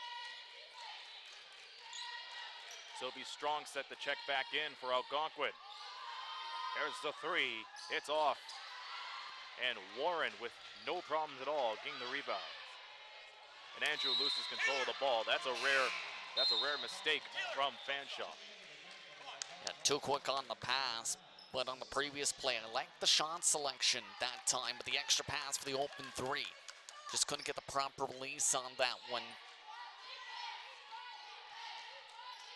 Sophie Strong set the check back in for Algonquin. There's the 3. It's off. And Warren with no problems at all getting the rebound. And Anjou loses control of the ball. That's a rare mistake from Fanshawe. Yeah, too quick on the pass, but on the previous play, I liked the shot selection that time, but the extra pass for the open 3. Just couldn't get the proper release on that one.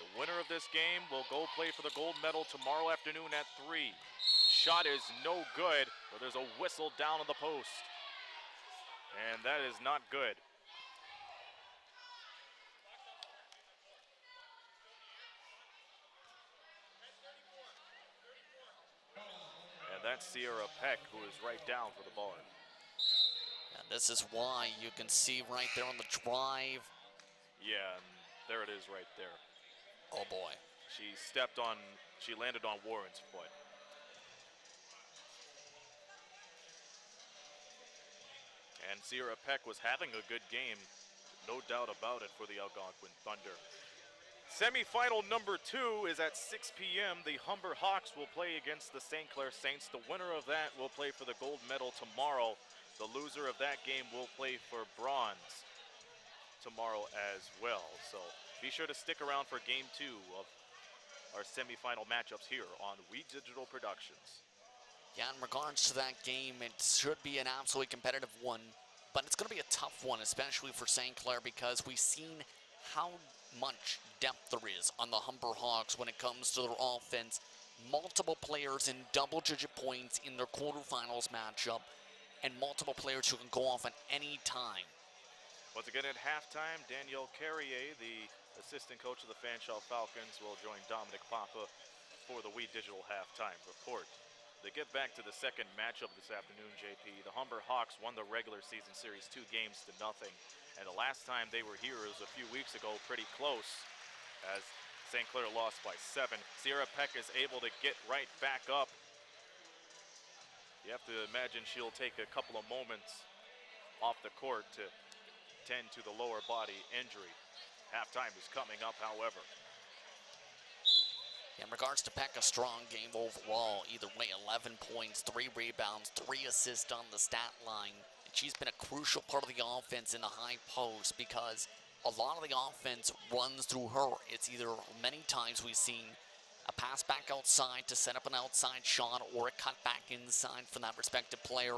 The winner of this game will go play for the gold medal tomorrow afternoon at 3. The shot is no good, but there's a whistle down on the post. And that is not good. And that's Sierra Peck, who is right down for the ball. And this is why you can see right there on the drive. Yeah, and there it is right there. Oh boy. She landed on Warren's foot. And Sierra Peck was having a good game, no doubt about it, for the Algonquin Thunder. Semi-final number 2 is at 6 p.m. The Humber Hawks will play against the St. Clair Saints. The winner of that will play for the gold medal tomorrow. The loser of that game will play for bronze tomorrow as well. So be sure to stick around for game 2 of our semi-final matchups here on We Digital Productions. Yeah, in regards to that game, it should be an absolutely competitive one, but it's going to be a tough one, especially for St. Clair, because we've seen how much depth there is on the Humber Hawks when it comes to their offense. Multiple players in double-digit points in their quarterfinals matchup, and multiple players who can go off at any time. Once again at halftime, Danielle Carrier, the assistant coach of the Fanshawe Falcons, will join Dominic Papa for the We Digital halftime report. They get back to the second matchup this afternoon, JP. The Humber Hawks won the regular season series 2 games to nothing. And the last time they were here was a few weeks ago, pretty close, as St. Clair lost by 7. Sierra Peck is able to get right back up. You have to imagine she'll take a couple of moments off the court to tend to the lower body injury. Halftime is coming up, however. In regards to Peck, a strong game overall. Either way, 11 points, 3 rebounds, 3 assists on the stat line. She's been a crucial part of the offense in the high post because a lot of the offense runs through her. It's either many times we've seen a pass back outside to set up an outside shot or a cut back inside from that respective player,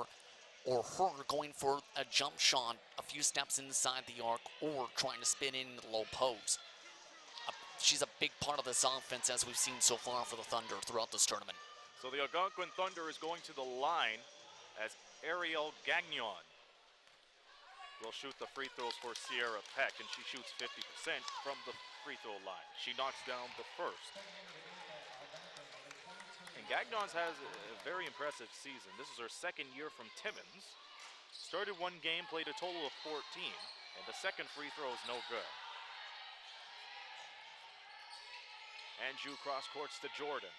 or her going for a jump shot a few steps inside the arc or trying to spin in the low post. She's a big part of this offense as we've seen so far for the Thunder throughout this tournament. So the Algonquin Thunder is going to the line as Ariel Gagnon will shoot the free throws for Sierra Peck, and she shoots 50% from the free throw line. She knocks down the first. And Gagnon's has a very impressive season. This is her second year from Timmins. Started 1 game, played a total of 14, and the second free throw is no good. Anjou cross courts to Jordan.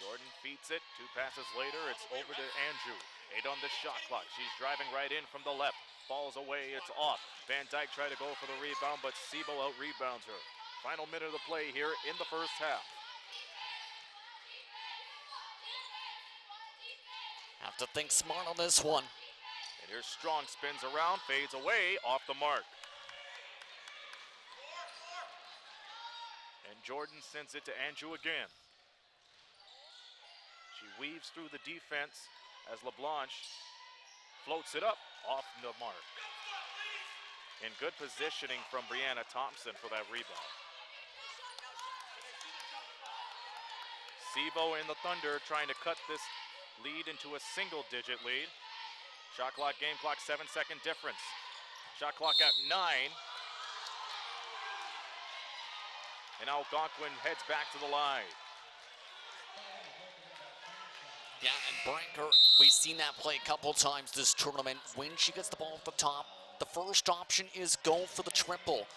Jordan feeds it, 2 passes later, it's over to Anjou. 8 on the shot clock, she's driving right in from the left. Falls away, it's off. Van Dyke tried to go for the rebound, but Sebo out-rebounds her. Final minute of the play here in the first half. Have to think smart on this one. And here's Strong, spins around, fades away, off the mark. And Jordan sends it to Anjou again. She weaves through the defense as LeBlanche floats it up off the mark. In good positioning from Brianna Thompson for that rebound. Sebo in the Thunder trying to cut this lead into a single-digit lead. Shot clock, game clock, 7-second difference. Shot clock at 9. And Algonquin heads back to the line. Yeah, and Branker, we've seen that play a couple times this tournament. When she gets the ball at the top, the first option is go for the triple.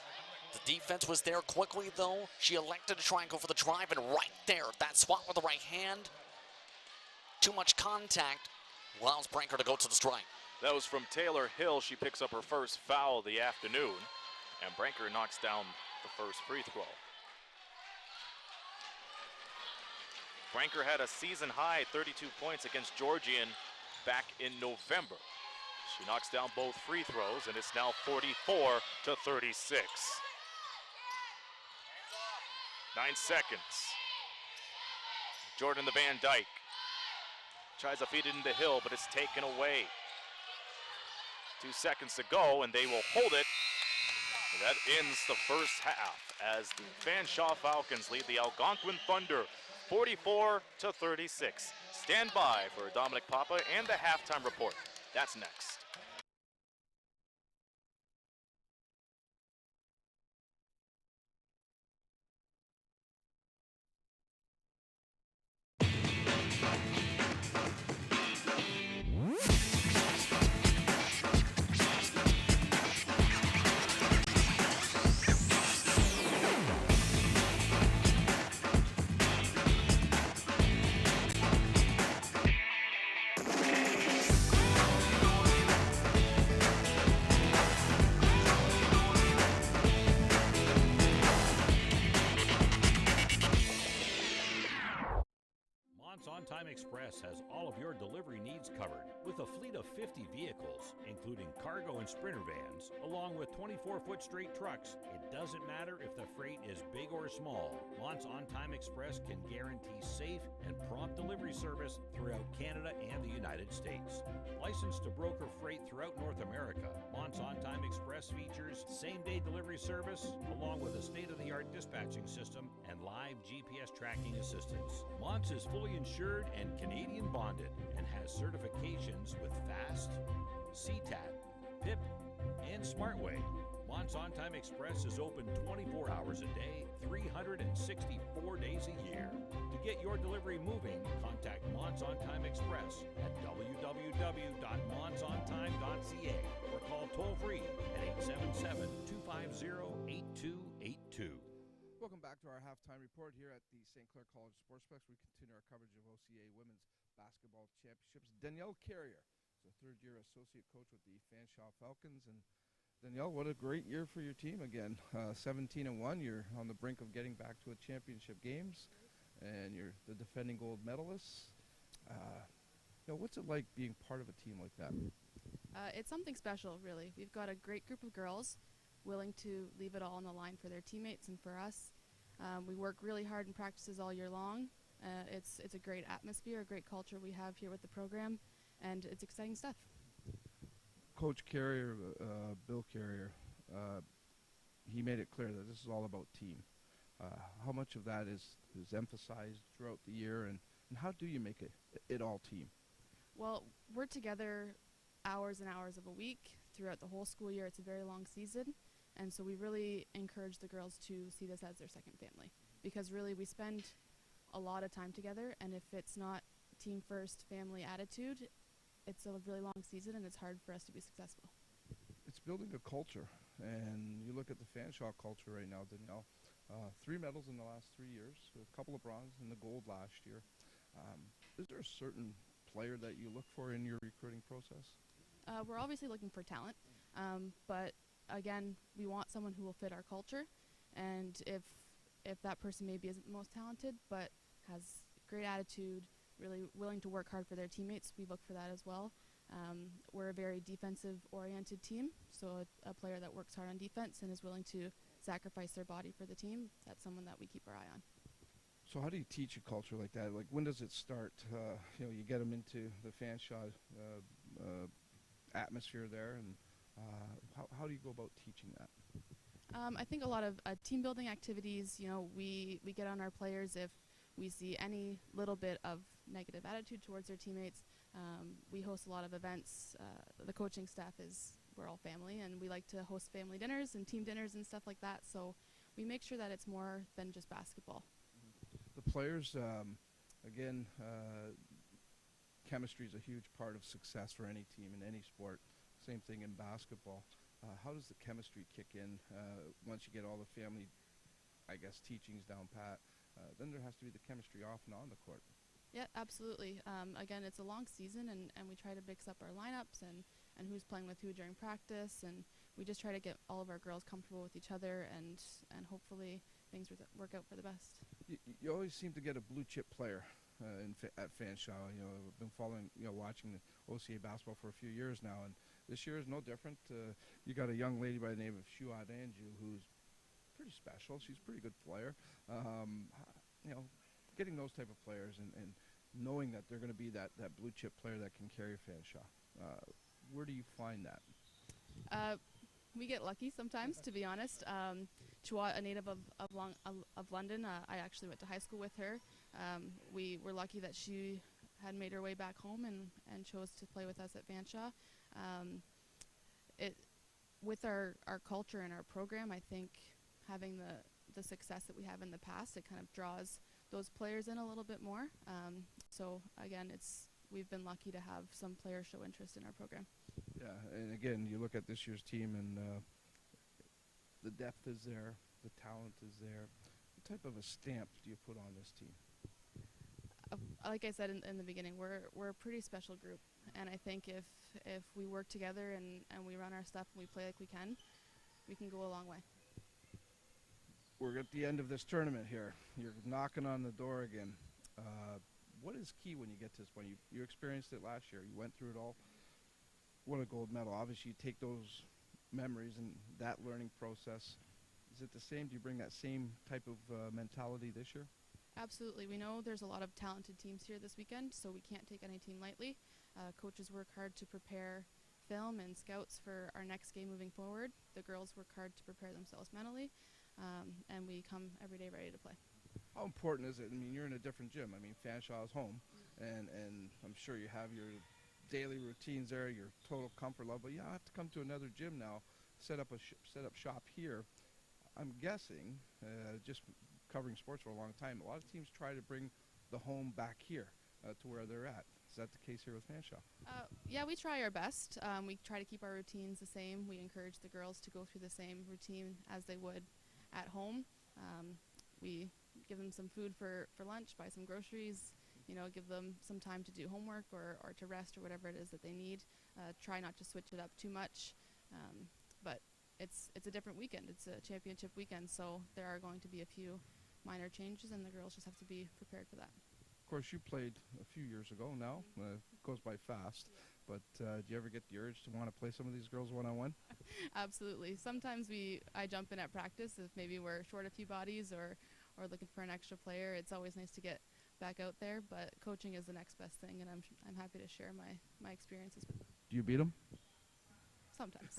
The defense was there quickly, though. She elected to try and go for the drive, and right there, that swat with the right hand, too much contact, allows Branker to go to the strike. That was from Taylor Hill. She picks up her first foul of the afternoon, and Branker knocks down the first free throw. Branker had a season-high 32 points against Georgian back in November. She knocks down both free throws, and it's now 44-36. 9 seconds. Jordan the Van Dyke tries to feed it into Hill, but it's taken away. 2 seconds to go, and they will hold it. And that ends the first half as the Fanshawe Falcons lead the Algonquin Thunder 44-36. Stand by for Dominic Papa and the halftime report. That's next. Express has all of your delivery needs covered with a fleet of 50 vehicles, including cargo and sprinter vans, along with 24-foot straight trucks. It doesn't matter if the freight is big or small. Mont's On Time Express can guarantee safe and prompt delivery service throughout Canada and the United States. Licensed to broker freight throughout North America, Mont's On Time Express features same-day delivery service, along with a state-of-the-art dispatching system and live GPS tracking assistance. Mont's is fully insured and Canadian bonded and has certifications with FAST, CTAT, PIP, and SmartWay. Mont's On Time Express is open 24 hours a day, 364 days a year. To get your delivery moving, contact Mont's On Time Express at www.montsontime.ca or call toll-free at 877-250-8282. Welcome back to our halftime report here at the St. Clair College Sportsplex. We continue our coverage of OCA Women's Basketball Championships. Danielle Carrier is a third-year associate coach with the Fanshawe Falcons. And Danielle, what a great year for your team again. 17-1. You're on the brink of getting back to a championship games, and you're the defending gold medalists. What's it like being part of a team like that? It's something special, really. We've got a great group of girls willing to leave it all on the line for their teammates and for us. We work really hard in practices all year long. It's a great atmosphere, a great culture we have here with the program, and it's exciting stuff. Coach Carrier, Bill Carrier, he made it clear that this is all about team. How much of that is emphasized throughout the year, and how do you make it all team? Well, we're together hours and hours of a week throughout the whole school year. It's a very long season, and so we really encourage the girls to see this as their second family, because really we spend a lot of time together, and if it's not team first family attitude, it's a really long season and it's hard for us to be successful. It's building a culture, and you look at the Fanshawe culture right now, Danielle. 3 medals in the last 3 years, a couple of bronze and the gold last year. Is there a certain player that you look for in your recruiting process? We're obviously looking for talent, but again, we want someone who will fit our culture, and if that person maybe isn't the most talented but has great attitude, really willing to work hard for their teammates, we look for that as well. We're a very defensive-oriented team, so a player that works hard on defense and is willing to sacrifice their body for the team, that's someone that we keep our eye on. So how do you teach a culture like that? Like, when does it start? You get them into the Fanshawe atmosphere there, and how do you go about teaching that? I think a lot of team-building activities, we get on our players if we see any little bit of negative attitude towards their teammates. We host a lot of events. The coaching staff we're all family, and we like to host family dinners and team dinners and stuff like that, so we make sure that it's more than just basketball. The players, chemistry is a huge part of success for any team in any sport. Same thing in basketball. How does the chemistry kick in once you get all the family, teachings down pat? Then there has to be the chemistry off and on the court. Yeah, absolutely. Again, it's a long season, and we try to mix up our lineups and who's playing with who during practice, and we just try to get all of our girls comfortable with each other, and hopefully things work out for the best. You always seem to get a blue chip player at Fanshawe. I've been following, watching the OCA basketball for a few years now, and this year is no different. You got a young lady by the name of Shuat Anju who's pretty special. She's a pretty good player. Getting those type of players and knowing that they're going to be that blue chip player that can carry Fanshawe. Where do you find that? We get lucky sometimes, to be honest. Chua, a native of London, I actually went to high school with her. We were lucky that she had made her way back home and chose to play with us at Fanshawe. With our culture and our program, I think having the success that we have in the past, it kind of draws those players in a little bit more. So again, we've been lucky to have some players show interest in our program. Yeah, and again, you look at this year's team, and the depth is there, the talent is there. What type of a stamp do you put on this team? Like I said in the beginning, we're a pretty special group, and I think if we work together and we run our stuff and we play like we can go a long way. We're at the end of this tournament here. You're knocking on the door again. What is key when you get to this point? You experienced it last year. You went through it all. Won a gold medal. Obviously, you take those memories and that learning process. Is it the same? Do you bring that same type of mentality this year? Absolutely. We know there's a lot of talented teams here this weekend, so we can't take any team lightly. Coaches work hard to prepare film and scouts for our next game moving forward. The girls work hard to prepare themselves mentally, and we come every day ready to play. How important is it? I mean, you're in a different gym. I mean, Fanshawe is home, and I'm sure you have your daily routines there, your total comfort level. You have to come to another gym now, set up shop here. I'm guessing, just covering sports for a long time, a lot of teams try to bring the home back here to where they're at. Is that the case here with Fanshawe? Yeah, we try our best. We try to keep our routines the same. We encourage the girls to go through the same routine as they would at home. We give them some food for lunch, buy some groceries, give them some time to do homework or to rest or whatever it is that they need. Try not to switch it up too much. But it's a different weekend. It's a championship weekend, so there are going to be a few minor changes, and the girls just have to be prepared for that. Of course, you played a few years ago now. It goes by fast. But do you ever get the urge to want to play some of these girls one-on-one? Absolutely. Sometimes I jump in at practice if maybe we're short a few bodies or looking for an extra player. It's always nice to get back out there, but coaching is the next best thing, and I'm happy to share my experiences with them. Do you beat them? Sometimes.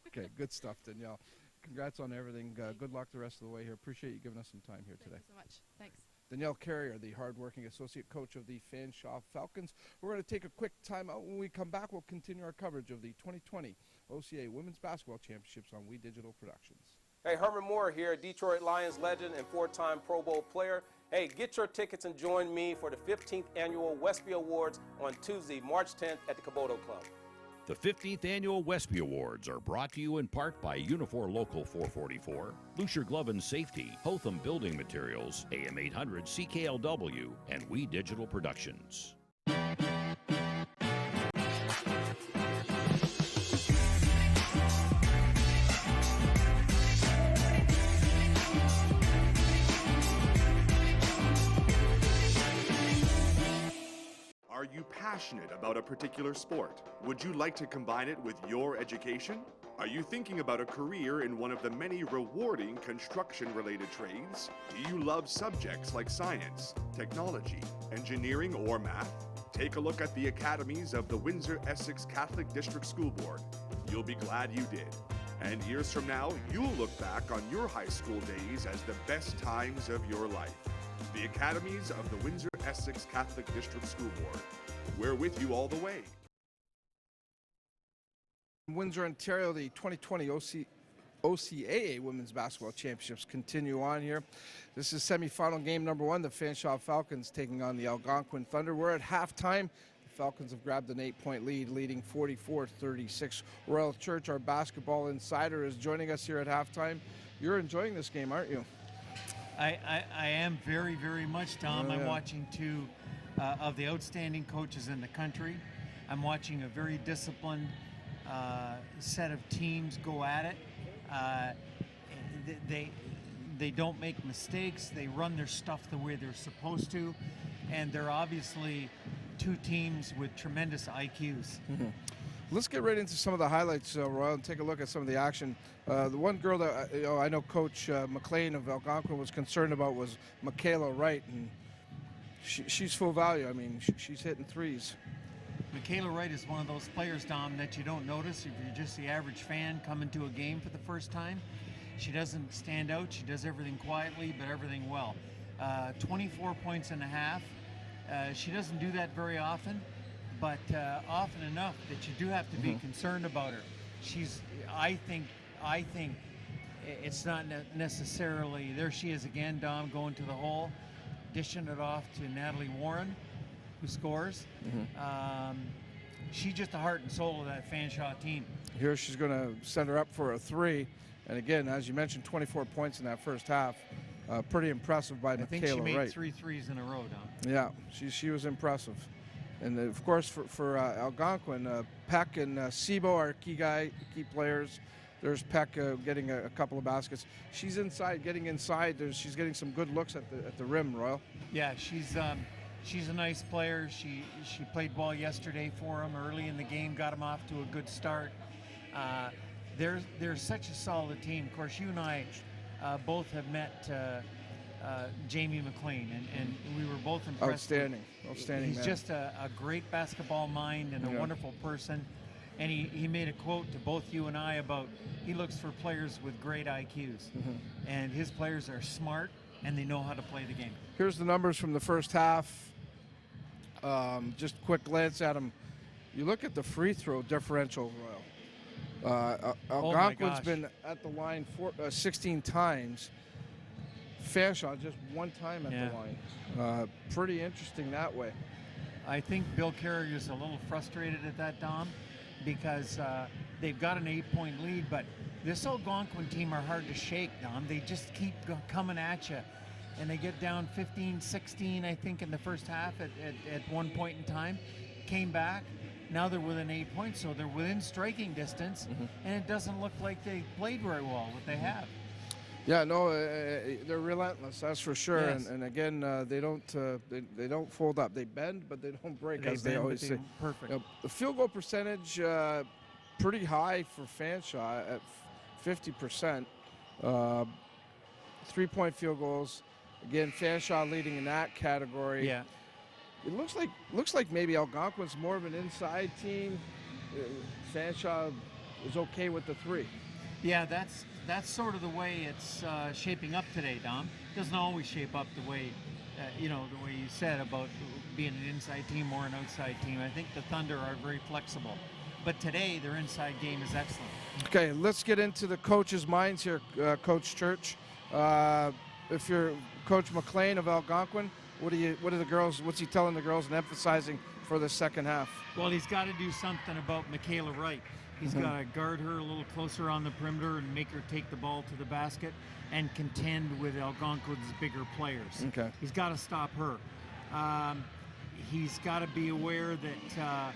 Okay, good stuff, Danielle. Congrats on everything. Good luck the rest of the way here. Appreciate you giving us some time here today. Thank you so much. Thanks. Danielle Carrier, the hardworking associate coach of the Fanshawe Falcons. We're going to take a quick time out. When we come back, we'll continue our coverage of the 2020 OCAA Women's Basketball Championships on We Digital Productions. Hey, Herman Moore here, Detroit Lions legend and four-time Pro Bowl player. Hey, get your tickets and join me for the 15th Annual Westby Awards on Tuesday, March 10th at the Caboto Club. The 15th Annual Westby Awards are brought to you in part by Unifor Local 444, Lucier Glove and Safety, Hotham Building Materials, AM 800 CKLW, and We Digital Productions. Are you passionate about a particular sport? Would you like to combine it with your education? Are you thinking about a career in one of the many rewarding construction-related trades? Do you love subjects like science, technology, engineering, or math? Take a look at the academies of the Windsor-Essex Catholic District School Board. You'll be glad you did. And years from now, you'll look back on your high school days as the best times of your life. The academies of the Windsor-Essex Catholic District School Board. We're with you all the way. Windsor, Ontario, the 2020 OCAA Women's Basketball Championships continue on here. This is semifinal game number 1. The Fanshawe Falcons taking on the Algonquin Thunder. We're at halftime. The Falcons have grabbed an 8-point lead, leading 44-36. Royal Church, our basketball insider, is joining us here at halftime. You're enjoying this game, aren't you? I am very, very much, Tom. Oh, yeah. I'm watching two of the outstanding coaches in the country. I'm watching a very disciplined set of teams go at it. They don't make mistakes. They run their stuff the way they're supposed to. And they're obviously two teams with tremendous IQs. Mm-hmm. Let's get right into some of the highlights, Royal, and take a look at some of the action. The one girl that I know Coach McLean of Algonquin was concerned about was Michaela Wright, and she's full value. I mean, she's hitting threes. Michaela Wright is one of those players, Dom, that you don't notice if you're just the average fan coming to a game for the first time. She doesn't stand out. She does everything quietly, but everything well. 24 points and a half. She doesn't do that very often, but often enough that you do have to be concerned about her. I think it's not necessarily, there she is again, Dom, going to the hole, dishing it off to Natalie Warren, who scores. She's just the heart and soul of that Fanshawe team. Here she's going to set her up for a three. And again, as you mentioned, 24 points in that first half. Pretty impressive by Michaela Wright. I think she made 3 threes in a row, Dom. Yeah, she was impressive. And of course, for Algonquin, Peck and Sebo are key players. There's Peck getting a couple of baskets. She's inside, getting inside. She's getting some good looks at the rim, Royal. Yeah, she's a nice player. She played well yesterday for him early in the game, got him off to a good start. They're such a solid team. Of course, you and I both have met Jamie McLean, and we were both impressed. Outstanding He's man. just a great basketball mind and a wonderful person. And he made a quote to both you and I about he looks for players with great IQs. And his players are smart and they know how to play the game. Here's the numbers from the first half. Just a quick glance at them. You look at the free throw differential, Royal. Algonquin's been at the line 16 times. Fanshawe just one time at the line. Pretty interesting that way. I think Bill Carrier's a little frustrated at that, Dom, because they've got an 8-point lead, but this Algonquin team are hard to shake, Dom. They just keep coming at you. And they get down 15-16, I think, in the first half at one point in time. Came back. Now they're within 8 points, so they're within striking distance, and it doesn't look like they played very well, what they have. Yeah, no, they're relentless, that's for sure. Yes. And again, they don't fold up. They bend, but they don't break, as they always say. Perfect. The field goal percentage, pretty high for Fanshawe at 50%. 3-point field goals. Again, Fanshawe leading in that category. Yeah. It looks like maybe Algonquin's more of an inside team. Fanshawe is okay with the 3. Yeah, that's sort of the way it's shaping up today, Dom. Doesn't always shape up the way, the way you said about being an inside team or an outside team. I think the Thunder are very flexible, but today their inside game is excellent. Okay, let's get into the coaches' minds here, Coach Church. If you're Coach McLean of Algonquin, what are the girls? What's he telling the girls and emphasizing for the second half? Well, he's got to do something about Michaela Wright. He's got to guard her a little closer on the perimeter and make her take the ball to the basket and contend with Algonquin's bigger players. Okay. He's got to stop her. He's got to be aware that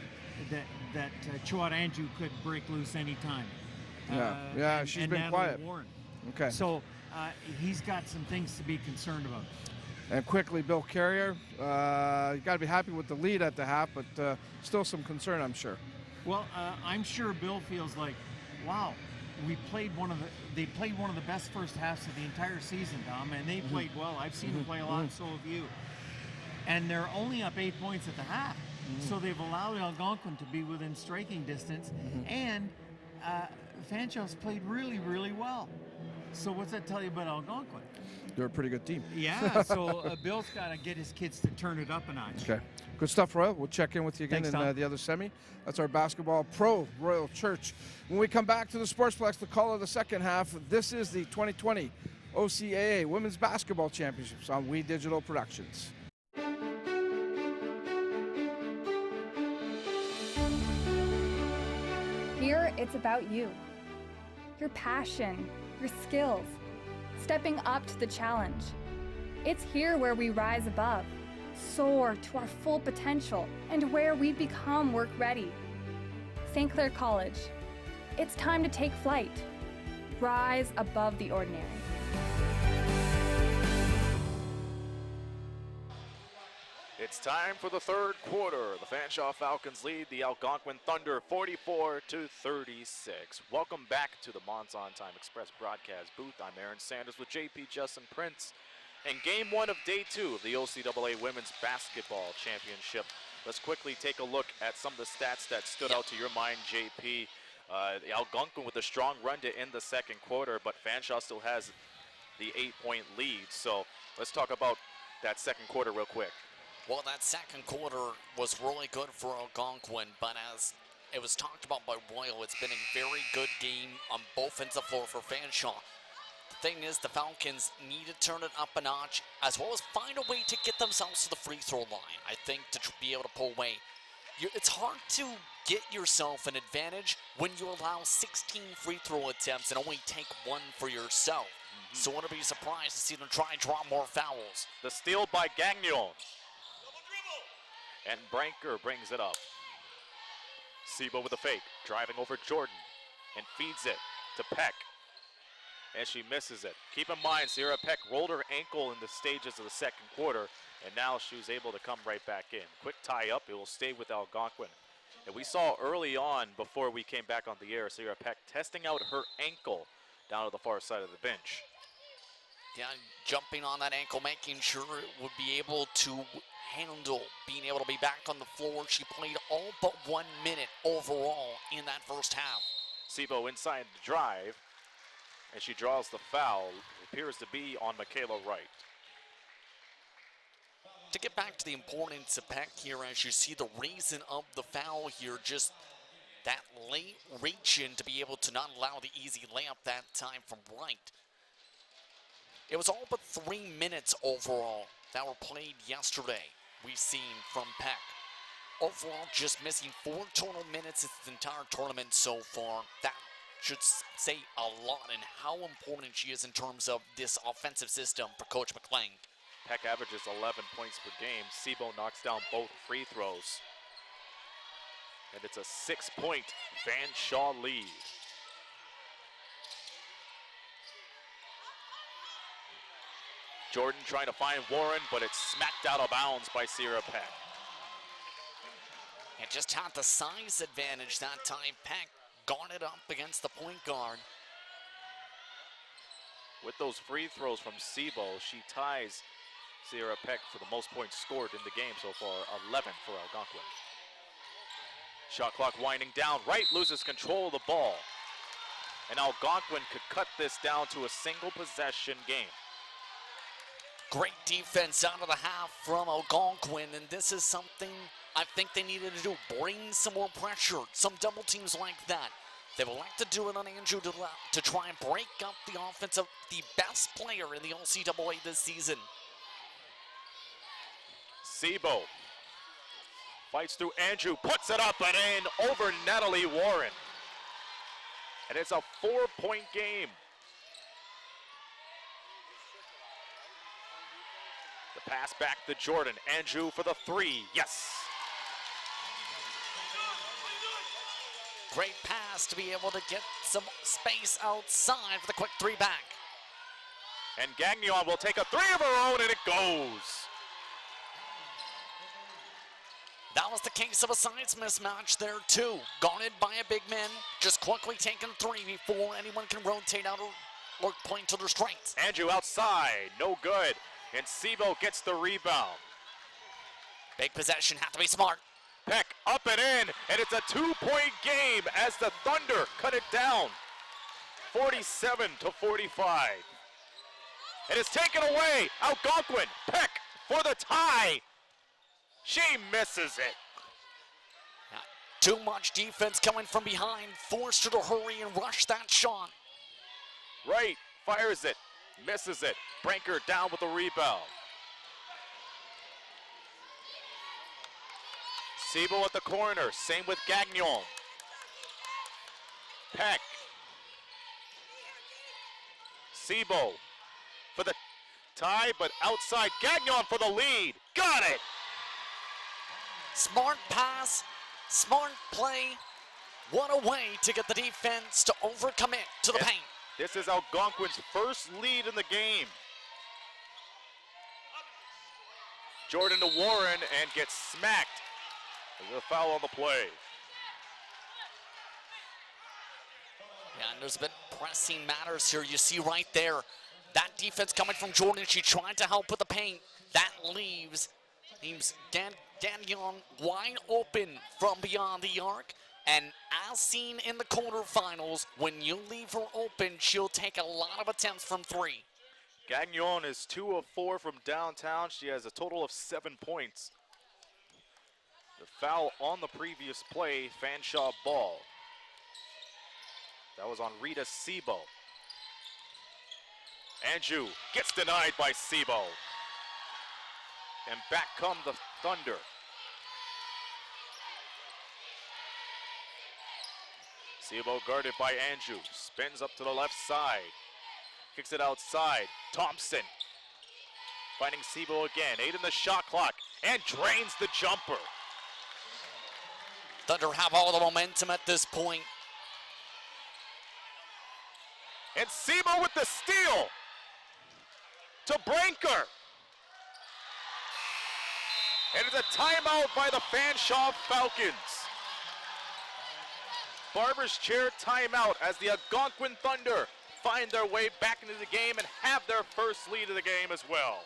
Chouad Anjou could break loose anytime. She's been Natalie quiet. Warren. Okay. So he's got some things to be concerned about. And quickly, Bill Carrier, you got to be happy with the lead at the half, but still some concern, I'm sure. Well, I'm sure Bill feels like, wow, they played one of the best first halves of the entire season, Dom, and they played well. I've seen them play a lot, and so have you. And they're only up 8 points at the half, so they've allowed Algonquin to be within striking distance, and Fanshawe's played really, really well. So what's that tell you about Algonquin? They're a pretty good team. Yeah, so Bill's got to get his kids to turn it up a notch. Okay. Good stuff, Royal. We'll check in with you again Thanks, in Tom. the other semi. That's our basketball pro, Royal Church. When we come back to the Sportsplex, the call of the second half, this is the 2020 OCAA Women's Basketball Championships on We Digital Productions. Here, it's about you. Your passion, your skills, stepping up to the challenge. It's here where we rise above, soar to our full potential, and where we become work ready. St. Clair College, it's time to take flight. Rise above the ordinary. It's time for the third quarter. The Fanshawe Falcons lead the Algonquin Thunder 44-36. Welcome back to the Monts On Time Express broadcast booth. I'm Aaron Sanders with JP Justin Prince. And game one of day 2 of the OCAA Women's Basketball Championship. Let's quickly take a look at some of the stats that stood out to your mind, JP. The Algonquin with a strong run to end the second quarter, but Fanshawe still has the 8-point lead. So let's talk about that second quarter real quick. Well, that second quarter was really good for Algonquin, but as it was talked about by Royal, it's been a very good game on both ends of the floor for Fanshawe. The thing is, the Falcons need to turn it up a notch, as well as find a way to get themselves to the free throw line, I think, to be able to pull away. It's hard to get yourself an advantage when you allow 16 free throw attempts and only take one for yourself. So I wouldn't be surprised to see them try and draw more fouls. The steal by Gagnon. And Branker brings it up. Sebo with a fake, driving over Jordan, and feeds it to Peck. and she misses it. Keep in mind, Sierra Peck rolled her ankle in the stages of the second quarter, and now she was able to come right back in. Quick tie up, it will stay with Algonquin. And we saw early on, before we came back on the air, Sierra Peck testing out her ankle down to the far side of the bench. Yeah, jumping on that ankle, making sure it would be able to handle being able to be back on the floor. She played all but 1 minute overall in that first half. Sebo inside the drive, and she draws the foul. It appears to be on Michaela Wright. To get back to the importance of Peck here, as you see the reason of the foul here, just that late reach in to be able to not allow the easy layup that time from Wright. It was all but 3 minutes overall that were played yesterday, we've seen from Peck. Overall, just missing 4 total minutes this entire tournament so far. That should say a lot in how important she is in terms of this offensive system for Coach McLean. Peck averages 11 points per game. Sebo knocks down both free throws. And it's a 6-point Fanshawe lead. Jordan trying to find Warren, but it's smacked out of bounds by Sierra Peck. And just had the size advantage that time. Peck guarded up against the point guard. With those free throws from Sebo, she ties Sierra Peck for the most points scored in the game so far, 11 for Algonquin. Shot clock winding down. Wright loses control of the ball. And Algonquin could cut this down to a single possession game. Great defense out of the half from Algonquin, and this is something I think they needed to do. Bring some more pressure, some double teams like that. They would like to do it on Andrew to try and break up the offense of the best player in the OCAA this season. Sebo fights through Andrew, puts it up and in over Natalie Warren. And it's a 4-point game. The pass back to Jordan. Andrew for the 3. Yes. Great pass to be able to get some space outside for the quick 3 back. And Gagnon will take a 3 of her own, and it goes. That was the case of a size mismatch there too. Guarded by a big man, just quickly taking 3 before anyone can rotate out or point to their strengths. Andrew outside, no good. And Sebo gets the rebound. Big possession, have to be smart. Peck up and in, and it's a 2-point game as the Thunder cut it down. 47-45. And it's taken away. Algonquin, Peck for the tie. She misses it. Too much defense coming from behind, forced her to hurry and rush that shot. Wright fires it, misses it. Branker down with the rebound. Sebo at the corner, same with Gagnon. Peck. Sebo for the tie, but outside. Gagnon for the lead. Got it! Smart pass, smart play. What a way to get the defense to overcommit to the paint. This is Algonquin's first lead in the game. Jordan to Warren and gets smacked. There's a foul on the play. Yeah, and there's been pressing matters here. You see right there, that defense coming from Jordan. She tried to help with the paint. That leaves Gagnon wide open from beyond the arc. And as seen in the quarterfinals, when you leave her open, she'll take a lot of attempts from 3. Gagnon is 2 of 4 from downtown. She has a total of 7 points. The foul on the previous play, Fanshawe ball. That was on Rita Sebo. Andrew gets denied by Sebo. And back come the Thunder. Sebo guarded by Andrew. Spins up to the left side. Kicks it outside. Thompson finding Sebo again. 8 in the shot clock. And drains the jumper. Thunder have all the momentum at this point. And Sebo with the steal to Branker. And it's a timeout by the Fanshawe Falcons. Barber's chair timeout as the Algonquin Thunder find their way back into the game and have their first lead of the game as well.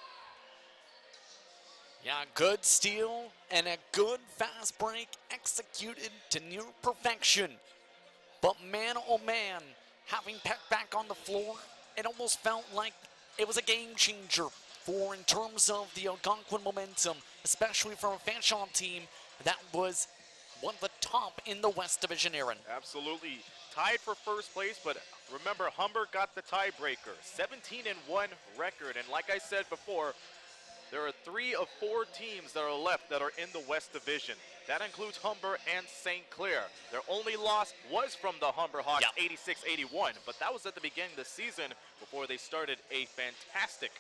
Yeah, good steal and a good fast break executed to near perfection. But man, oh man, having Peck back on the floor, it almost felt like it was a game changer in terms of the Algonquin momentum, especially for a Fanshawe team that was one of the top in the West Division, Aaron. Absolutely. Tied for first place, but remember, Humber got the tiebreaker. 17-1 record, and like I said before, there are 3 of 4 teams that are left that are in the West Division. That includes Humber and St. Clair. Their only loss was from the Humber Hawks, 86-81, but that was at the beginning of the season before they started a fantastic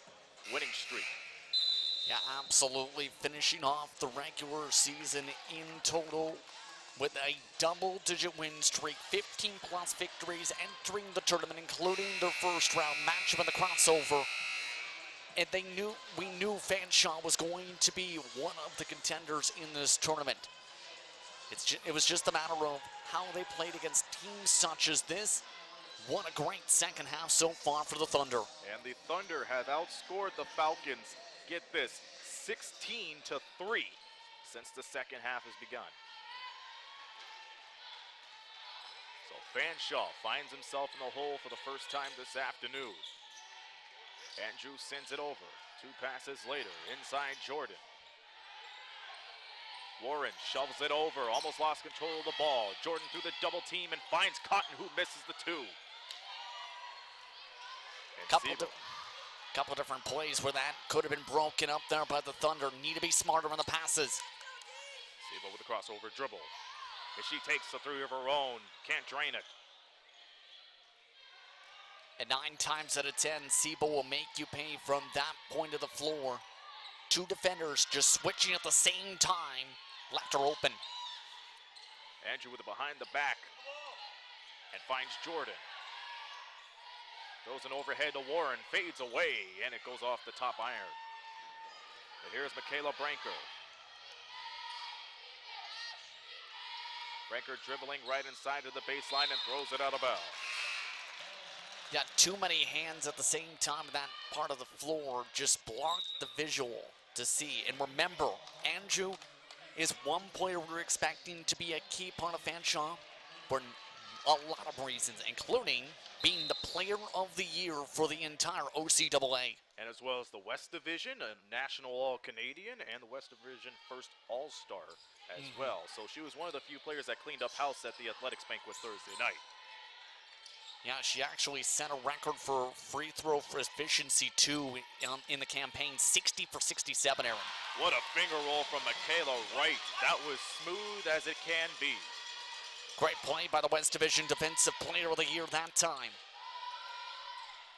winning streak. Yeah, absolutely. Finishing off the regular season in total with a double-digit win streak, 15-plus victories entering the tournament, including their first-round matchup in the crossover. And we knew Fanshawe was going to be one of the contenders in this tournament. It was just a matter of how they played against teams such as this. What a great second half so far for the Thunder. And the Thunder have outscored the Falcons, get this, 16-3 since the second half has begun. So Fanshawe finds himself in the hole for the first time this afternoon. Andrew sends it over. 2 passes later, inside Jordan. Warren shoves it over, almost lost control of the ball. Jordan through the double team and finds Cotton, who misses the 2. Couple different plays where that could have been broken up there by the Thunder. Need to be smarter on the passes. Sebo with a crossover dribble. And she takes the 3 of her own, can't drain it. And 9 times out of 10, Sebo will make you pay from that point of the floor. 2 defenders just switching at the same time, left her open. Andrew with it behind the back and finds Jordan. Throws an overhead to Warren, fades away, and it goes off the top iron. But here's Michaela Branker. Branker dribbling right inside of the baseline and throws it out of bounds. Got too many hands at the same time. That part of the floor just blocked the visual to see. And remember, Andrew is one player we're expecting to be a key part of Fanshawe for a lot of reasons, including being the player of the year for the entire OCAA. And as well as the West Division, a National All-Canadian, and the West Division First All-Star as well. So she was one of the few players that cleaned up house at the athletics banquet Thursday night. Yeah, she actually set a record for free throw efficiency too in the campaign, 60 for 67, Aaron. What a finger roll from Michaela Wright. That was smooth as it can be. Great play by the West Division Defensive Player of the Year that time.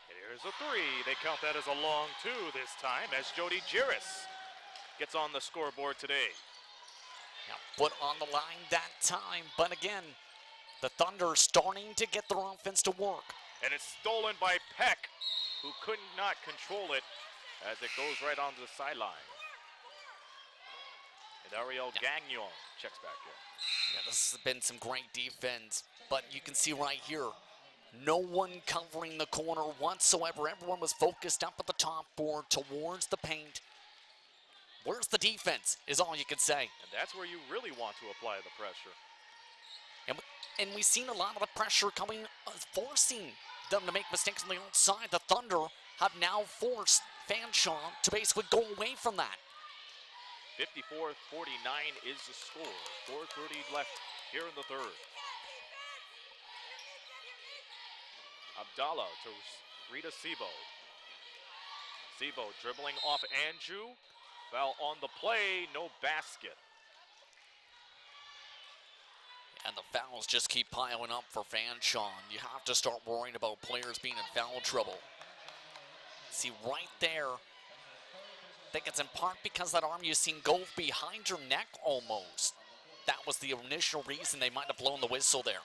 And here's a 3. They count that as a long 2 this time as Jody Jiris gets on the scoreboard today. Yeah, put on the line that time, but again, the Thunder starting to get their offense to work. And it's stolen by Peck, who could not control it as it goes right onto the sideline. And Ariel Gagnon checks back in. Yeah, this has been some great defense, but you can see right here, no one covering the corner whatsoever. Everyone was focused up at the top board towards the paint. Where's the defense is all you can say. And that's where you really want to apply the pressure. And we've seen a lot of the pressure coming, forcing them to make mistakes on the outside. The Thunder have now forced Fanshawe to basically go away from that. 54-49 is the score. 4:30 left here in the third. Abdallah to Rita Sebo. Sebo dribbling off Andrew. Foul on the play, no basket. And the fouls just keep piling up for Fanshawe. You have to start worrying about players being in foul trouble. See right there, I think it's in part because that arm you've seen go behind her neck almost. That was the initial reason they might have blown the whistle there.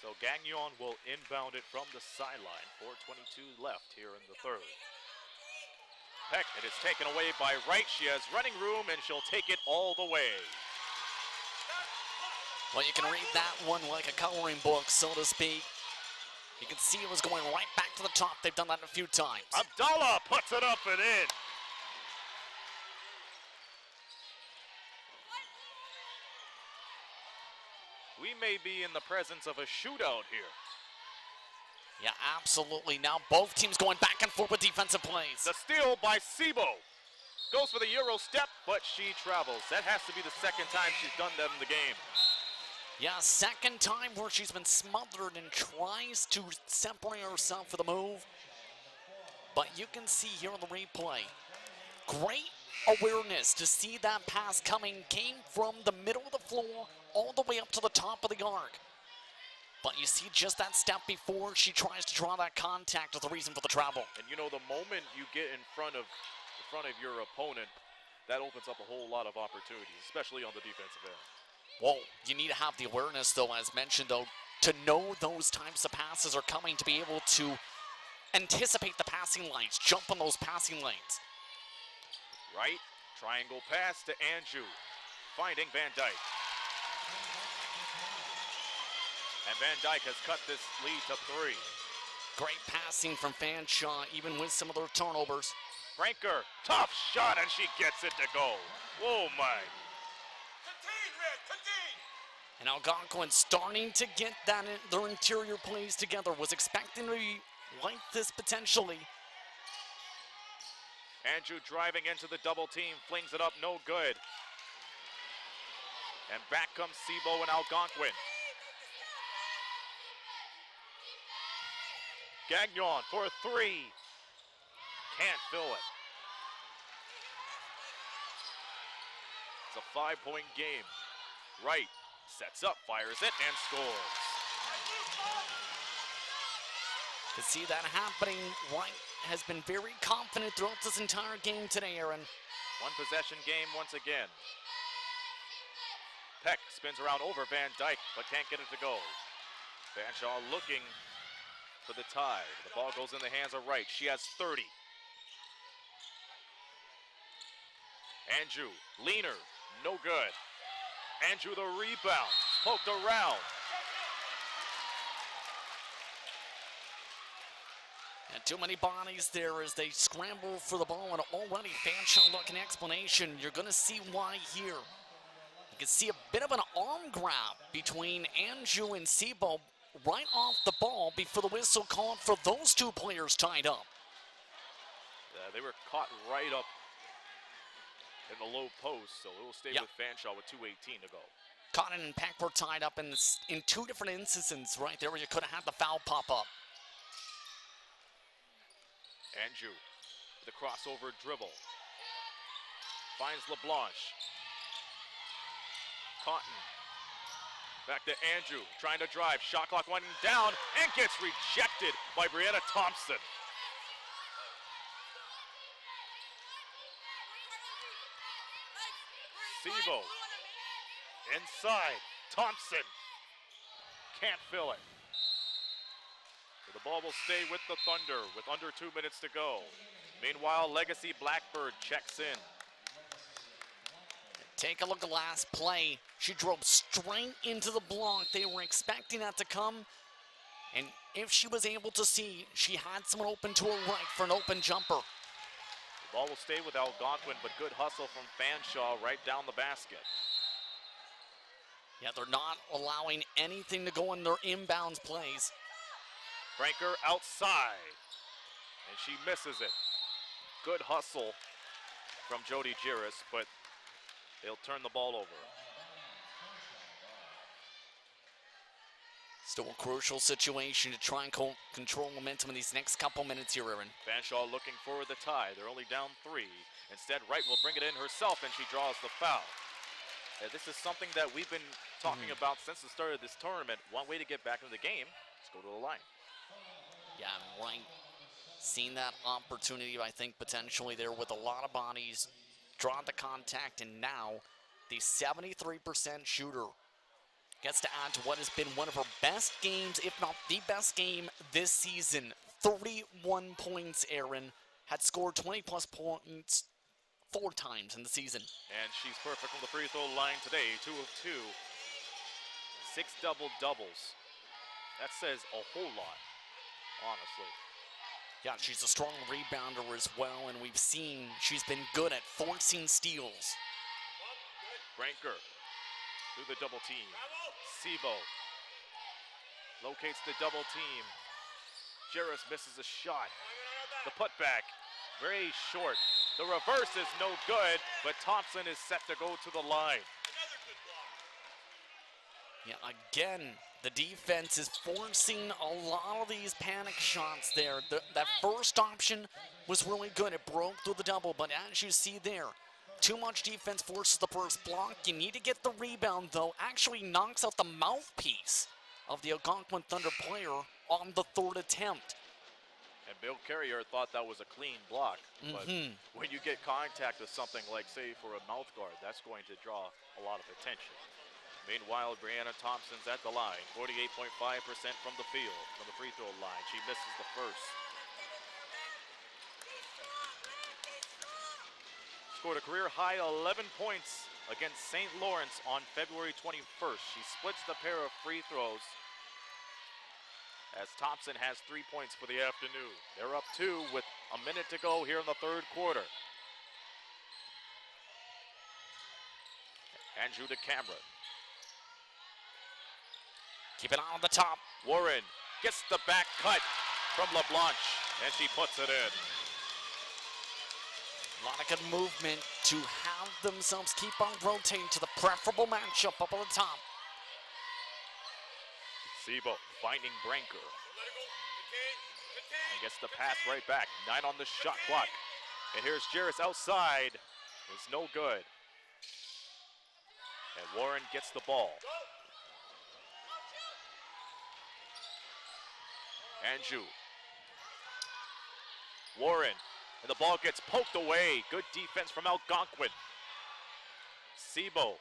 So Gagnon will inbound it from the sideline. 4:22 left here in the third. Peck, it is taken away by Wright. She has running room, and she'll take it all the way. Well, you can read that one like a coloring book, so to speak. You can see it was going right back to the top. They've done that a few times. Abdallah puts it up and in. We may be in the presence of a shootout here. Yeah, absolutely. Now both teams going back and forth with defensive plays. The steal by Sibo. Goes for the Euro step, but she travels. That has to be the second time she's done that in the game. Yeah, second time where she's been smothered and tries to separate herself for the move. But you can see here on the replay, great awareness to see that pass coming. Came from the middle of the floor all the way up to the top of the arc. But you see just that step before she tries to draw that contact is the reason for the travel. And you know, the moment you get in front of your opponent, that opens up a whole lot of opportunities, especially on the defensive end. Well, you need to have the awareness, though, as mentioned, though, to know those types of passes are coming, to be able to anticipate the passing lanes, jump on those passing lanes. Right, triangle pass to Anjou, finding Van Dyke. And Van Dyke has cut this lead to 3. Great passing from Fanshawe, even with some of their turnovers. Franker, tough shot, and she gets it to go. Whoa, my. And Algonquin starting to get that their interior plays together. Was expecting to be like this potentially. Andrew driving into the double team, flings it up, no good. And back comes Sibo and Algonquin. Gagnon for a 3. Can't fill it. It's a 5-point game. Wright sets up, fires it, and scores. To see that happening, Wright has been very confident throughout this entire game today, Aaron. One possession game once again. Peck spins around over Van Dyke, but can't get it to go. Fanshawe looking for the tie. The ball goes in the hands of Wright. She has 30. Andrew, leaner, no good. Andrew the rebound, poked around. And too many bodies there as they scramble for the ball, and already Fanshawe looking explanation. You're going to see why here. You can see a bit of an arm grab between Andrew and Sibo right off the ball before the whistle called for those two players tied up. They were caught right up in the low post, so it will stay with Fanshawe with 2:18 to go. Cotton and Peck were tied up in two different instances right there where you could have had the foul pop up. Andrew, the crossover dribble. Finds LeBlanche. Cotton. Back to Andrew, trying to drive. Shot clock winding down and gets rejected by Brianna Thompson. Sibo. Inside. Thompson. Can't fill it. So the ball will stay with the Thunder with under 2 minutes to go. Meanwhile, Legacy Blackbird checks in. Take a look at the last play. She drove straight into the block. They were expecting that to come. And if she was able to see, she had someone open to her right for an open jumper. The ball will stay with Algonquin, but good hustle from Fanshawe right down the basket. Yeah, they're not allowing anything to go in their inbounds plays. Franker outside, and she misses it. Good hustle from Jody Giris, but they'll turn the ball over. Still a crucial situation to try and control momentum in these next couple minutes here, Aaron. Fanshawe looking for the tie. They're only down 3. Instead, Wright will bring it in herself, and she draws the foul. This is something that we've been talking about since the start of this tournament. One way to get back into the game is go to the line. Yeah, Wright seen that opportunity, I think, potentially there with a lot of bodies, drawn the contact, and now the 73% shooter gets to add to what has been one of her best games, if not the best game this season. 31 points, Aaron. Had scored 20-plus points 4 times in the season. And she's perfect from the free throw line today, 2 of 2. 6 double-doubles. That says a whole lot, honestly. Yeah, she's a strong rebounder as well, and we've seen she's been good at forcing steals. Branker through the double team. Sebo locates the double team. Jarris misses a shot. The putback, very short. The reverse is no good, but Thompson is set to go to the line. Yeah, again, the defense is forcing a lot of these panic shots there. That first option was really good. It broke through the double, but as you see there, too much defense forces the first block. You need to get the rebound, though. Actually knocks out the mouthpiece of the Algonquin Thunder player on the 3rd attempt. And Bill Carrier thought that was a clean block, but when you get contact with something like, say, for a mouth guard, that's going to draw a lot of attention. Meanwhile, Brianna Thompson's at the line, 48.5% from the field, from the free throw line. She misses the first. Scored a career-high 11 points against St. Lawrence on February 21st. She splits the pair of free throws as Thompson has 3 points for the afternoon. They're up 2 with a minute to go here in the 3rd quarter. Andrew to Cameron. Keep it on the top. Warren gets the back cut from LeBlanche, and she puts it in. A lot of good movement to have themselves keep on rotating to the preferable matchup up on the top. Sebo finding Branker. And gets the pass right back. 9 on the shot clock. And here's Jarris outside. It's no good. And Warren gets the ball. Andrew. Warren. And the ball gets poked away. Good defense from Algonquin. Sebo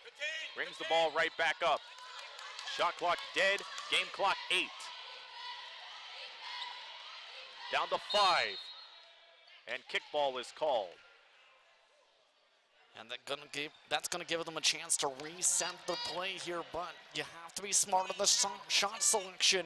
brings the ball right back up. Shot clock dead. Game clock 8. Down to 5. And kickball is called. And that's gonna give them a chance to reset the play here, but you have to be smart in the shot selection.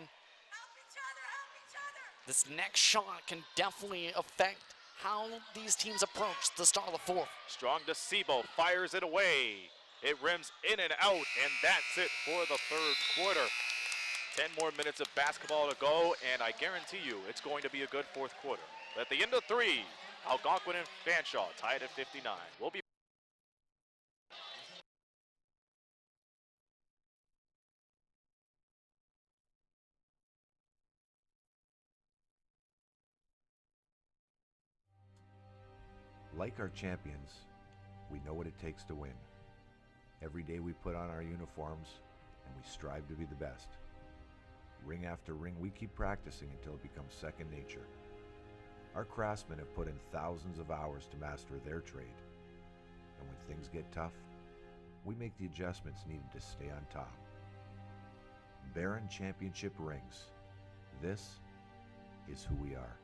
This next shot can definitely affect how these teams approach the start of the 4th. Strong to Sebo, fires it away. It rims in and out, and that's it for the 3rd quarter. 10 more minutes of basketball to go, and I guarantee you it's going to be a good 4th quarter. At the end of 3, Algonquin and Fanshawe tied at 59. We'll be Like our champions, we know what it takes to win. Every day we put on our uniforms and we strive to be the best. Ring after ring, we keep practicing until it becomes second nature. Our craftsmen have put in thousands of hours to master their trade. And when things get tough, we make the adjustments needed to stay on top. Baron Championship rings. This is who we are.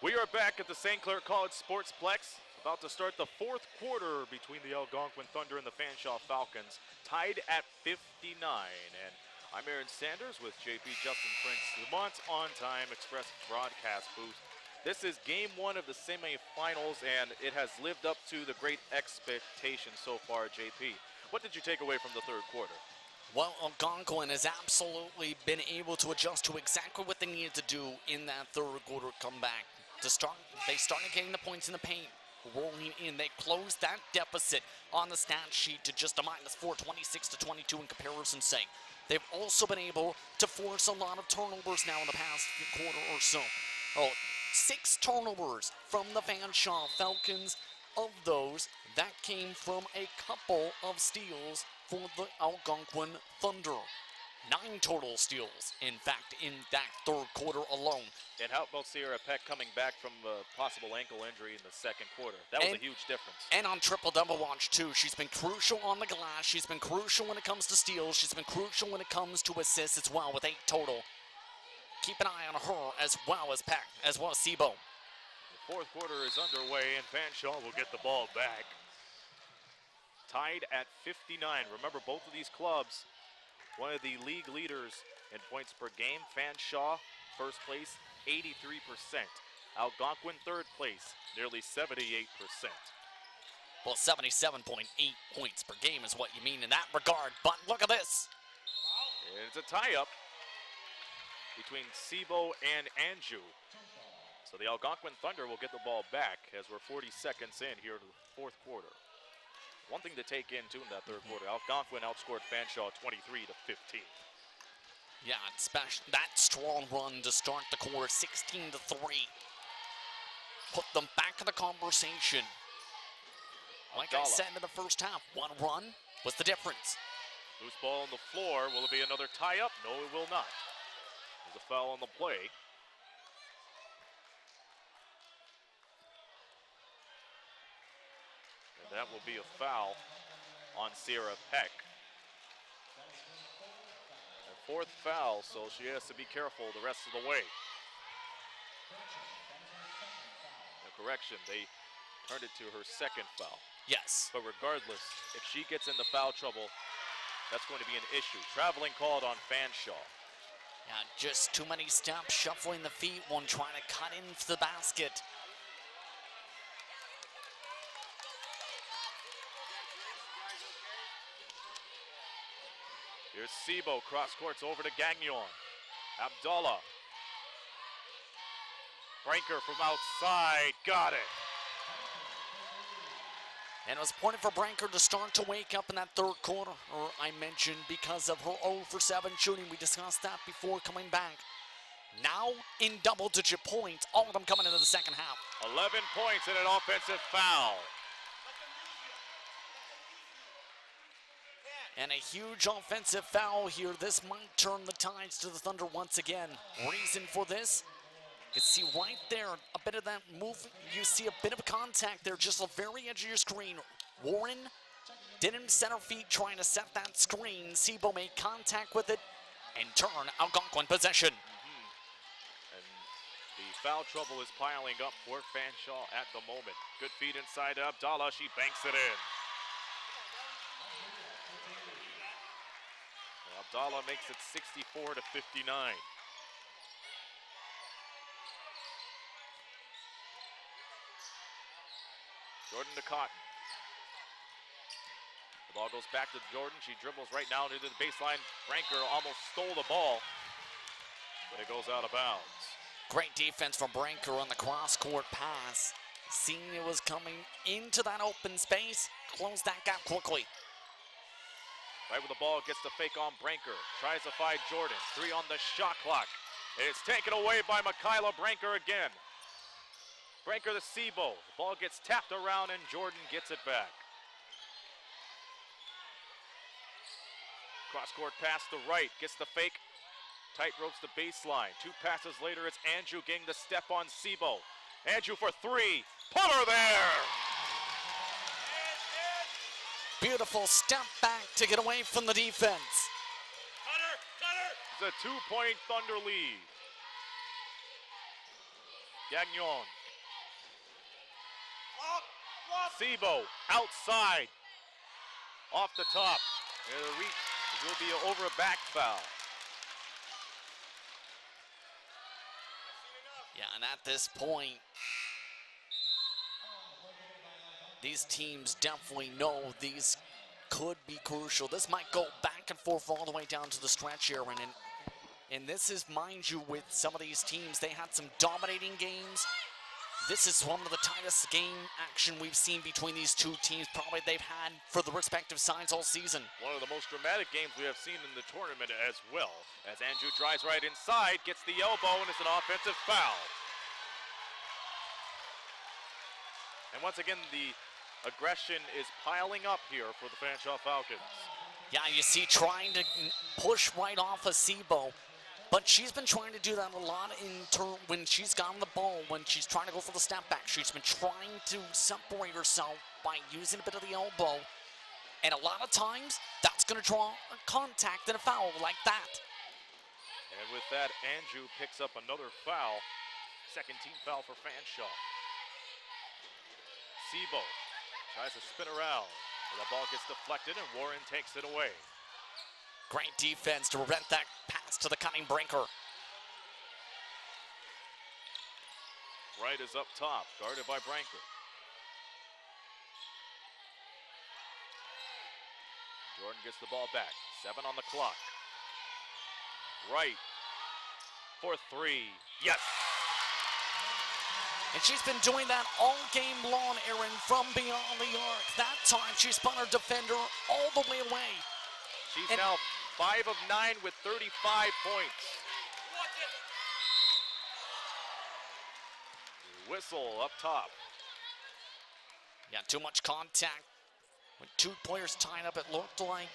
We are back at the St. Clair College Sportsplex, about to start the 4th quarter between the Algonquin Thunder and the Fanshawe Falcons, tied at 59. And I'm Aaron Sanders with JP Justin Prince, Lamont's On-Time Express broadcast booth. This is game 1 of the semifinals, and it has lived up to the great expectations so far, JP. What did you take away from the 3rd quarter? Well, Algonquin has absolutely been able to adjust to exactly what they needed to do in that 3rd quarter comeback. They started getting the points in the paint. rolling in. They closed that deficit on the stat sheet to just a -4, 26 to 22 in comparison's sake. They've also been able to force a lot of turnovers now in the past quarter or so. 6 turnovers from the Fanshawe Falcons. Of those, that came from a couple of steals for the Algonquin Thunder. 9 total steals, in fact, in that third quarter alone. And how about Sierra Peck coming back from a possible ankle injury in the second quarter? That was a huge difference. And on triple-double watch, too. She's been crucial on the glass. She's been crucial when it comes to steals. She's been crucial when it comes to assists as well, with 8 total. Keep an eye on her as well as Peck, as well as Sebo. The fourth quarter is underway, and Fanshawe will get the ball back. Tied at 59. Remember, both of these clubs, one of the league leaders in points per game. Fanshawe, first place, 83%. Algonquin, third place, nearly 78%. Well, 77.8 points per game is what you mean in that regard, but look at this. It's a tie-up between Sebo and Anjou. So the Algonquin Thunder will get the ball back as we're 40 seconds in here to the fourth quarter. One thing to take in, too, in that third quarter, Algonquin outscored Fanshawe 23 to 15. Yeah, especially that strong run to start the quarter, 16 to 3. Put them back in the conversation. Like I said in the first half, one run was the difference. Loose ball on the floor. Will it be another tie-up? No, it will not. There's a foul on the play. And that will be a foul on Sierra Peck. Her fourth foul, so she has to be careful the rest of the way. A correction, they turned it to her second foul. Yes. But regardless, if she gets into foul trouble, that's going to be an issue. Traveling called on Fanshawe. Yeah, just too many steps, shuffling the feet, one trying to cut into the basket. Here's Sebo, cross courts over to Gagnon. Abdallah. Branker from outside, got it. And it was pointed for Branker to start to wake up in that third quarter, or I mentioned because of her 0 for 7 shooting. We discussed that before coming back. Now in double-digit points, all of them coming into the second half. 11 points and an offensive foul. And a huge offensive foul here. This might turn the tides to the Thunder once again. Reason for this? You can see right there a bit of that move. You see a bit of contact there, just the very edge of your screen. Warren didn't center feet trying to set that screen. Sebo made contact with it and turn Algonquin possession. And the foul trouble is piling up for Fanshawe at the moment. Good feed inside to Abdallah. She banks it in. Abdallah makes it 64 to 59. Jordan to Cotton. The ball goes back to Jordan. She dribbles right now into the baseline. Branker almost stole the ball, but it goes out of bounds. Great defense from Branker on the cross-court pass. Seeing it was coming into that open space, closed that gap quickly. Right with the ball, gets the fake on Branker. Tries to find Jordan. 3 on the shot clock. It's taken away by Michaela Branker again. Branker to Sebo. The ball gets tapped around and Jordan gets it back. Cross-court pass to right. Gets the fake. Tight ropes the baseline. 2 passes later, it's Anjou getting the step on Sebo. Anjou for 3. Put her there! Beautiful step back to get away from the defense. It's a 2-point Thunder lead. Gagnon. Sebo outside. Off the top. It will be over a back foul. Yeah, and at this point, these teams definitely know these could be crucial. This might go back and forth all the way down to the stretch here. And this is, mind you, with some of these teams, they had some dominating games. This is one of the tightest game action we've seen between these two teams, probably they've had for the respective sides all season. One of the most dramatic games we have seen in the tournament as well. As Andrew drives right inside, gets the elbow, and it's an offensive foul. And once again, the aggression is piling up here for the Fanshawe Falcons. Yeah, you see trying to push right off of Sebo. But she's been trying to do that a lot when she's gotten the ball, when she's trying to go for the step back. She's been trying to separate herself by using a bit of the elbow. And a lot of times, that's going to draw a contact and a foul like that. And with that, Andrew picks up another foul. Second team foul for Fanshawe. Sebo tries to spin around. And the ball gets deflected, and Warren takes it away. Great defense to prevent that pass to the cutting breaker. Wright is up top, guarded by Branker. Jordan gets the ball back. 7 on the clock. Wright for 3. Yes! And she's been doing that all game long, Aaron, from beyond the arc. That time she spun her defender all the way away. She's now 5 of 9 with 35 points. Whistle up top. Yeah, too much contact. With 2 players tied up, it looked like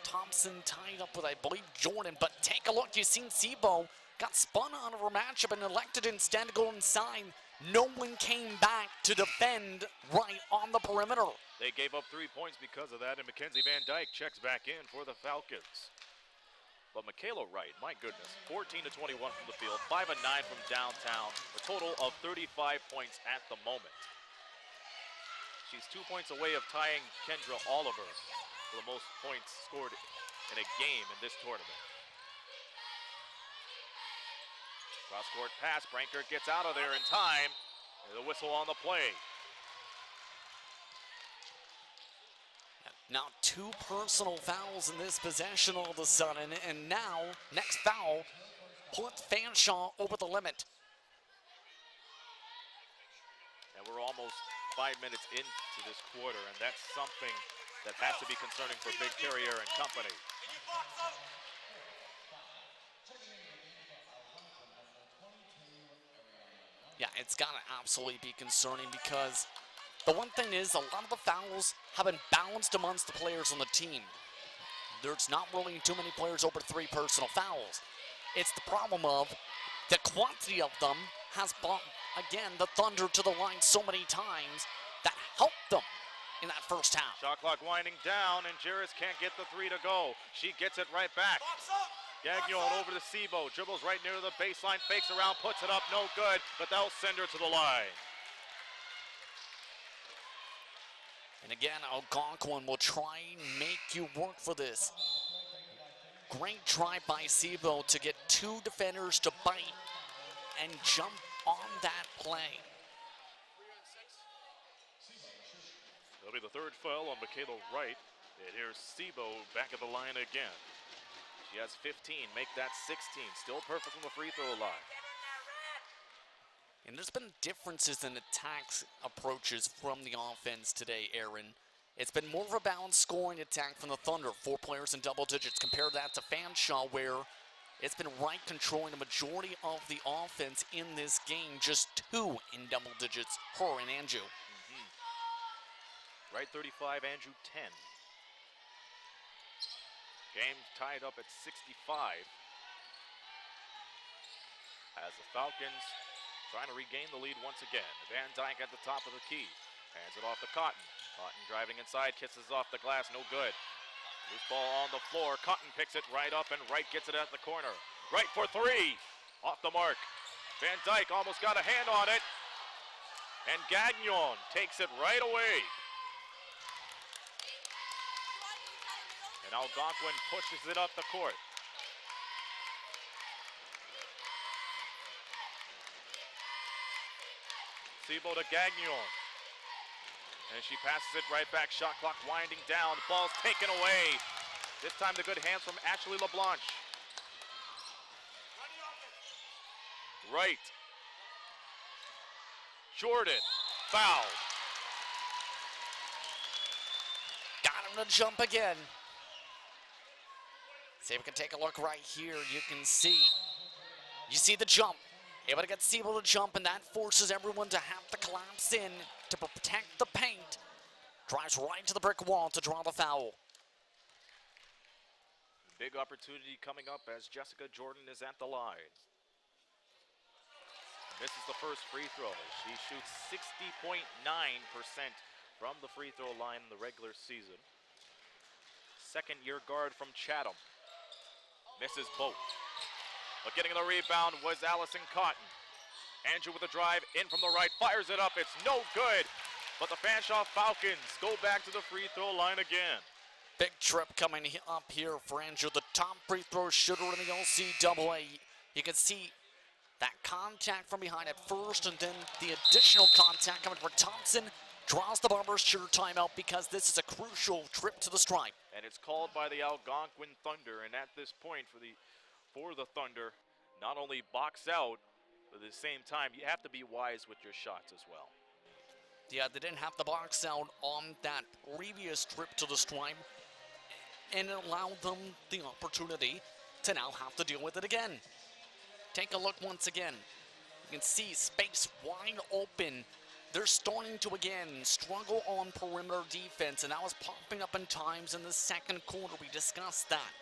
Thompson tied up with, I believe, Jordan. But take a look, you've seen Sebo got spun out of her matchup and elected instead to go inside. No one came back to defend right on the perimeter. They gave up 3 points because of that, and Mackenzie Van Dyke checks back in for the Falcons. But Michaela Wright, my goodness, 14 to 21 from the field, 5 of 9 from downtown, a total of 35 points at the moment. She's 2 points away of tying Kendra Oliver for the most points scored in a game in this tournament. Cross-court pass, Branker gets out of there in time, and the whistle on the play. Now 2 personal fouls in this possession all of a sudden, and now, next foul, puts Fanshawe over the limit. And we're almost 5 minutes into this quarter, and that's something that has to be concerning for Big Terrier and company. Yeah, it's got to absolutely be concerning because the one thing is a lot of the fouls have been balanced amongst the players on the team. There's not really too many players over 3 personal fouls. It's the problem of the quantity of them has brought, again, the Thunder to the line so many times that helped them in that first half. Shot clock winding down, and Jarris can't get the 3 to go. She gets it right back. Gagnon over to Sebo, dribbles right near the baseline, fakes around, puts it up, no good, but they'll send her to the line. And again, Algonquin will try and make you work for this. Great try by Sebo to get 2 defenders to bite and jump on that play. That'll be the 3rd foul on Michaela Wright. And here's Sebo back at the line again. She has 15, make that 16. Still perfect from the free throw line. And there's been differences in attacks approaches from the offense today, Aaron. It's been more of a balanced scoring attack from the Thunder. 4 players in double digits. Compare that to Fanshawe, where it's been Wright controlling the majority of the offense in this game. Just 2 in double digits, her and Andrew. Wright 35, Andrew 10. Game tied up at 65 as the Falcons trying to regain the lead once again. Van Dyke at the top of the key. Hands it off to Cotton. Cotton driving inside, kisses off the glass, no good. Loose ball on the floor. Cotton picks it right up, and Wright gets it at the corner. Wright for 3. Off the mark. Van Dyke almost got a hand on it. And Gagnon takes it right away. And Algonquin pushes it up the court. Sebo to Gagnon. And she passes it right back. Shot clock winding down. The ball's taken away. This time the good hands from Ashley LeBlanc. Right. Jordan, foul. Got him to jump again. See if we can take a look right here. You can see. You see the jump. Able to get Siebel to jump, and that forces everyone to have to collapse in to protect the paint. Drives right to the brick wall to draw the foul. Big opportunity coming up as Jessica Jordan is at the line. This is the first free throw. She shoots 60.9% from the free throw line in the regular season. Second-year guard from Chatham. Misses both. But getting the rebound was Allison Cotton. Andrew with a drive in from the right, fires it up. It's no good. But the Fanshawe Falcons go back to the free throw line again. Big trip coming up here for Andrew, the top free throw shooter in the OCAA. You can see that contact from behind at first, and then the additional contact coming from Thompson. Draws the Bombers' sure timeout because this is a crucial trip to the stripe. And it's called by the Algonquin Thunder, and at this point for the Thunder, not only box out, but at the same time, you have to be wise with your shots as well. Yeah, they didn't have the box out on that previous trip to the stripe, and it allowed them the opportunity to now have to deal with it again. Take a look once again. You can see space wide open. They're starting to, again, struggle on perimeter defense, and that was popping up in times in the second quarter. We discussed that.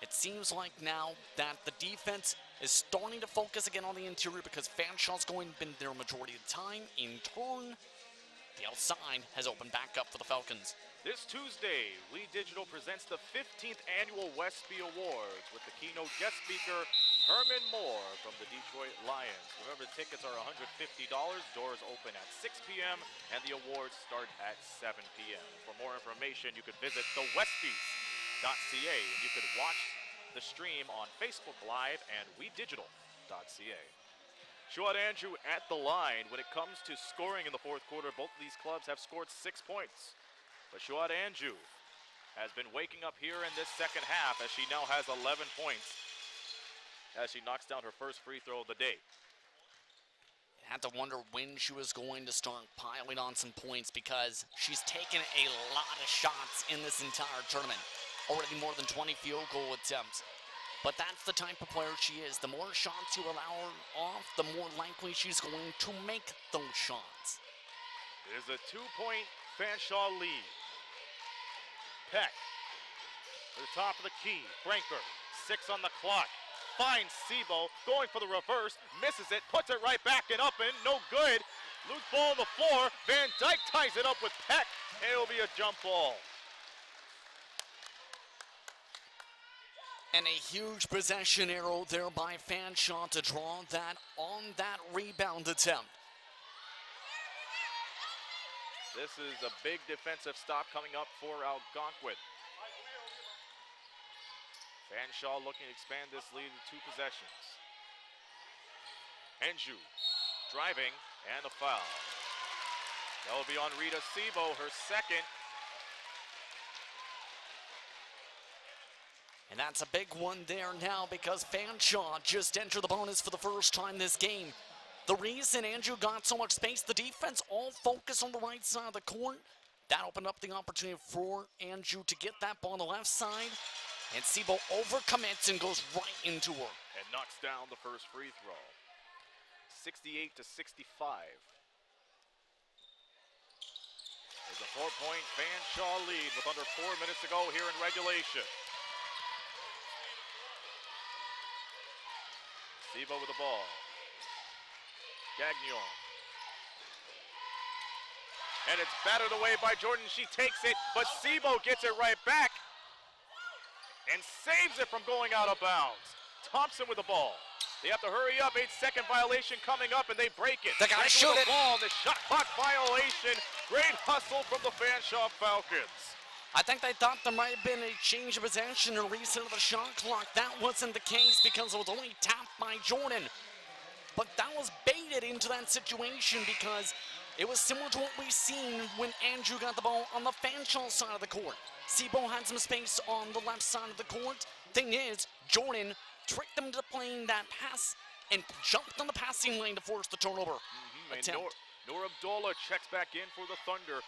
It seems like now that the defense is starting to focus again on the interior because Fanshawe's been there majority of the time. In turn, the outside has opened back up for the Falcons. This Tuesday, We Digital presents the 15th Annual Westby Awards with the keynote guest speaker, Herman Moore from the Detroit Lions. Remember, tickets are $150. Doors open at 6 p.m. and the awards start at 7 p.m. For more information, you could visit thewestbys.ca and you could watch the stream on Facebook Live and WeDigital.ca. Shuad Andrew at the line. When it comes to scoring in the fourth quarter, both of these clubs have scored 6 points. But Shuad Andrew has been waking up here in this second half as she now has 11 points as she knocks down her first free throw of the day. Had to wonder when she was going to start piling on some points because she's taken a lot of shots in this entire tournament. Already more than 20 field goal attempts. But that's the type of player she is. The more shots you allow her off, the more likely she's going to make those shots. It is a 2-point Fanshawe lead. Peck to the top of the key. Brinker, 6 on the clock. Finds Sibo, going for the reverse, misses it, puts it right back and up and no good. Loose ball on the floor. Van Dyke ties it up with Peck, and it'll be a jump ball. And a huge possession arrow there by Fanshawe to draw that on that rebound attempt. This is a big defensive stop coming up for Algonquin. Fanshawe looking to expand this lead to 2 possessions. Andrew driving and a foul. That will be on Rita Sibo, her second. And that's a big one there now because Fanshawe just entered the bonus for the first time this game. The reason Andrew got so much space, the defense all focused on the right side of the court. That opened up the opportunity for Andrew to get that ball on the left side. And Sibo overcommits and goes right into her. And knocks down the first free throw. 68-65. There's a 4-point Fanshawe lead with under 4 minutes to go here in regulation. Sibo with the ball. Gagnon. And it's battered away by Jordan. She takes it, but Sibo gets it right back and saves it from going out of bounds. Thompson with the ball. They have to hurry up. 8-second violation coming up, and they break it. They gotta shoot it. Ball, the shot clock violation. Great hustle from the Fanshawe Falcons. I think they thought there might have been a change of possession or reset of the shot clock. That wasn't the case because it was only tapped by Jordan. But that was baited into that situation because it was similar to what we've seen when Andrew got the ball on the Fanshawe side of the court. Sibo had some space on the left side of the court. Thing is, Jordan tricked them into playing that pass and jumped on the passing lane to force the turnover attempt. Noor Abdullah checks back in for the Thunder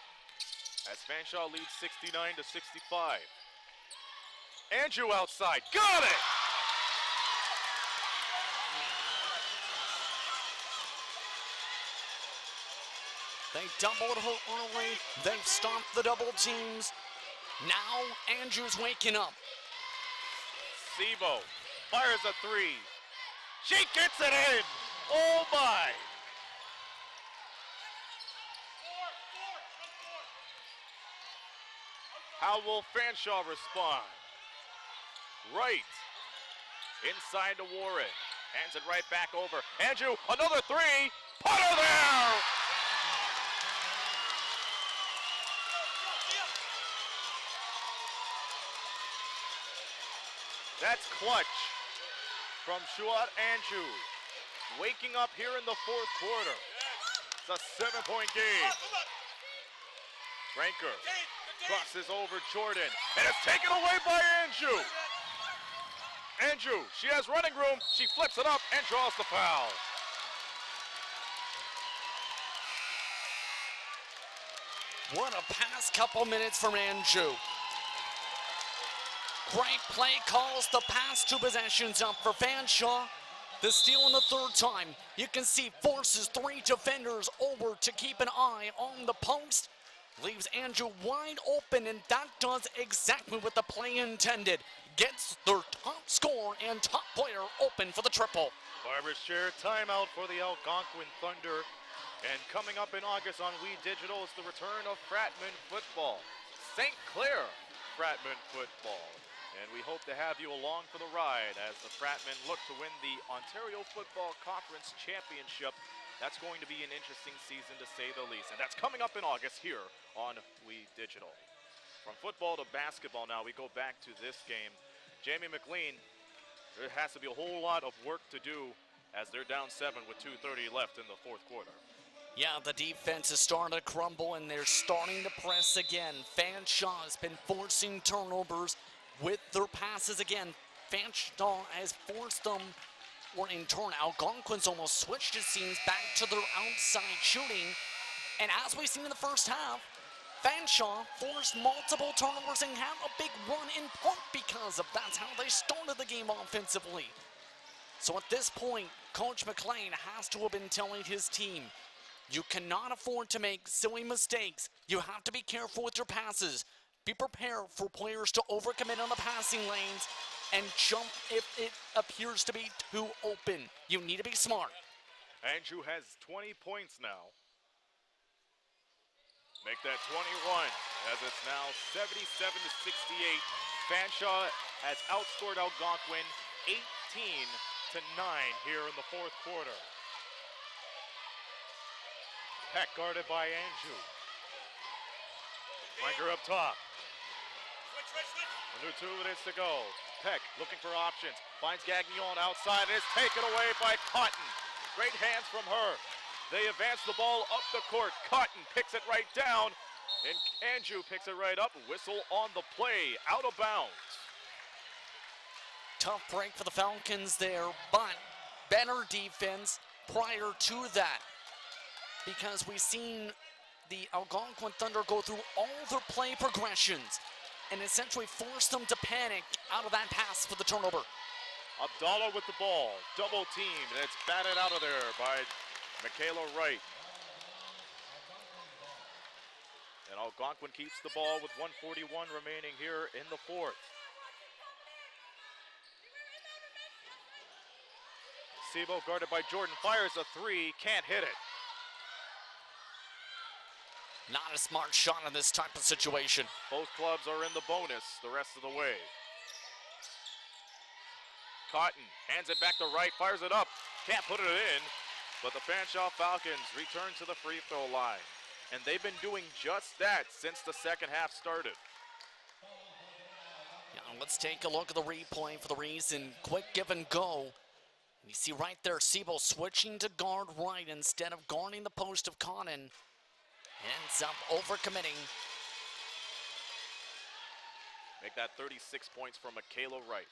as Fanshawe leads 69-65. Andrew outside, got it! They doubled her early. They've stopped the double teams. Now Andrew's waking up. Sebo fires a three. She gets it in. Oh my! How will Fanshawe respond? Right. Inside to Warren. Hands it right back over. Andrew, another three. Put her there! That's clutch from Shuat Andrew. Waking up here in the fourth quarter. It's a 7-point game. Ranker crosses over Jordan, and it's taken away by Andrew. Andrew, she has running room. She flips it up and draws the foul. What a past couple minutes from Andrew. Great play calls the past two possessions up for Fanshawe. The steal in the third time. You can see forces three defenders over to keep an eye on the post. Leaves Andrew wide open, and that does exactly what the play intended. Gets their top scorer and top player open for the triple. Barber's chair timeout for the Algonquin Thunder. And coming up in August on We Digital is the return of Fratman football. St. Clair Fratman football. And we hope to have you along for the ride as the Fratmen look to win the Ontario Football Conference Championship. That's going to be an interesting season to say the least. And that's coming up in August here on We Digital. From football to basketball now, we go back to this game. Jamie McLean, there has to be a whole lot of work to do as they're down 7 with 2:30 left in the fourth quarter. Yeah, the defense is starting to crumble, and they're starting to press again. Fanshawe has been forcing turnovers with their passes again. Fanshawe has forced them, or in turn, Algonquin's almost switched, it seems, back to their outside shooting. And as we've seen in the first half, Fanshawe forced multiple turnovers and had a big run in part because of that's how they started the game offensively. So at this point, Coach McLean has to have been telling his team, you cannot afford to make silly mistakes. You have to be careful with your passes. Be prepared for players to overcommit on the passing lanes and jump if it appears to be too open. You need to be smart. Andrew has 20 points now. Make that 21 as it's now 77-68. Fanshawe has outscored Algonquin 18-9 here in the fourth quarter. Peck guarded by Andrew. Ranker up top. Under 2 minutes to go. Peck looking for options. Finds Gagnon outside and is taken away by Cotton. Great hands from her. They advance the ball up the court. Cotton picks it right down. And Andrew picks it right up. Whistle on the play. Out of bounds. Tough break for the Falcons there, but better defense prior to that. Because we've seen the Algonquin Thunder go through all their play progressions and essentially force them to panic out of that pass for the turnover. Abdallah with the ball, double teamed, and it's batted out of there by Michaela Wright. And Algonquin keeps the ball with 1:41 remaining here in the fourth. Sebo guarded by Jordan, fires a three, can't hit it. Not a smart shot in this type of situation. Both clubs are in the bonus the rest of the way. Cotton hands it back to Wright, fires it up, can't put it in, but the Fanshawe Falcons return to the free throw line. And they've been doing just that since the second half started. Yeah, let's take a look at the replay for the reason. Quick give and go. You see right there, Sebo switching to guard right instead of guarding the post of Cotton. Ends up overcommitting. Make that 36 points from Michaela Wright.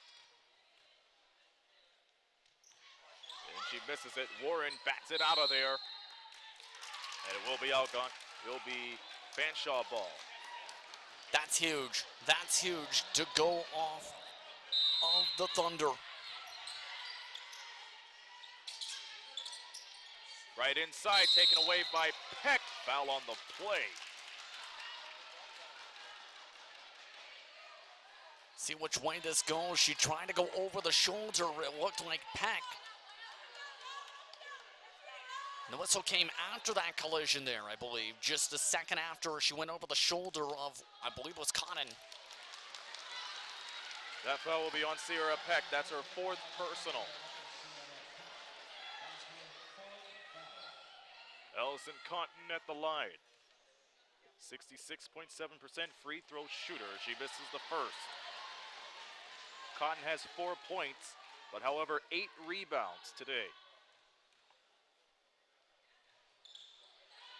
And she misses it. Warren bats it out of there. And it will be Algonquin. It will be Fanshawe ball. That's huge. That's huge to go off of the Thunder. Right inside, taken away by Peck. Foul on the play. See which way this goes. She tried to go over the shoulder. It looked like Peck. The whistle came after that collision there, I believe. Just a second after she went over the shoulder of, I believe it was Cotton. That foul will be on Sierra Peck. That's her 4th personal. Allison Cotton at the line. 66.7% free throw shooter. She misses the first. Cotton has 4 points, but however, 8 rebounds today.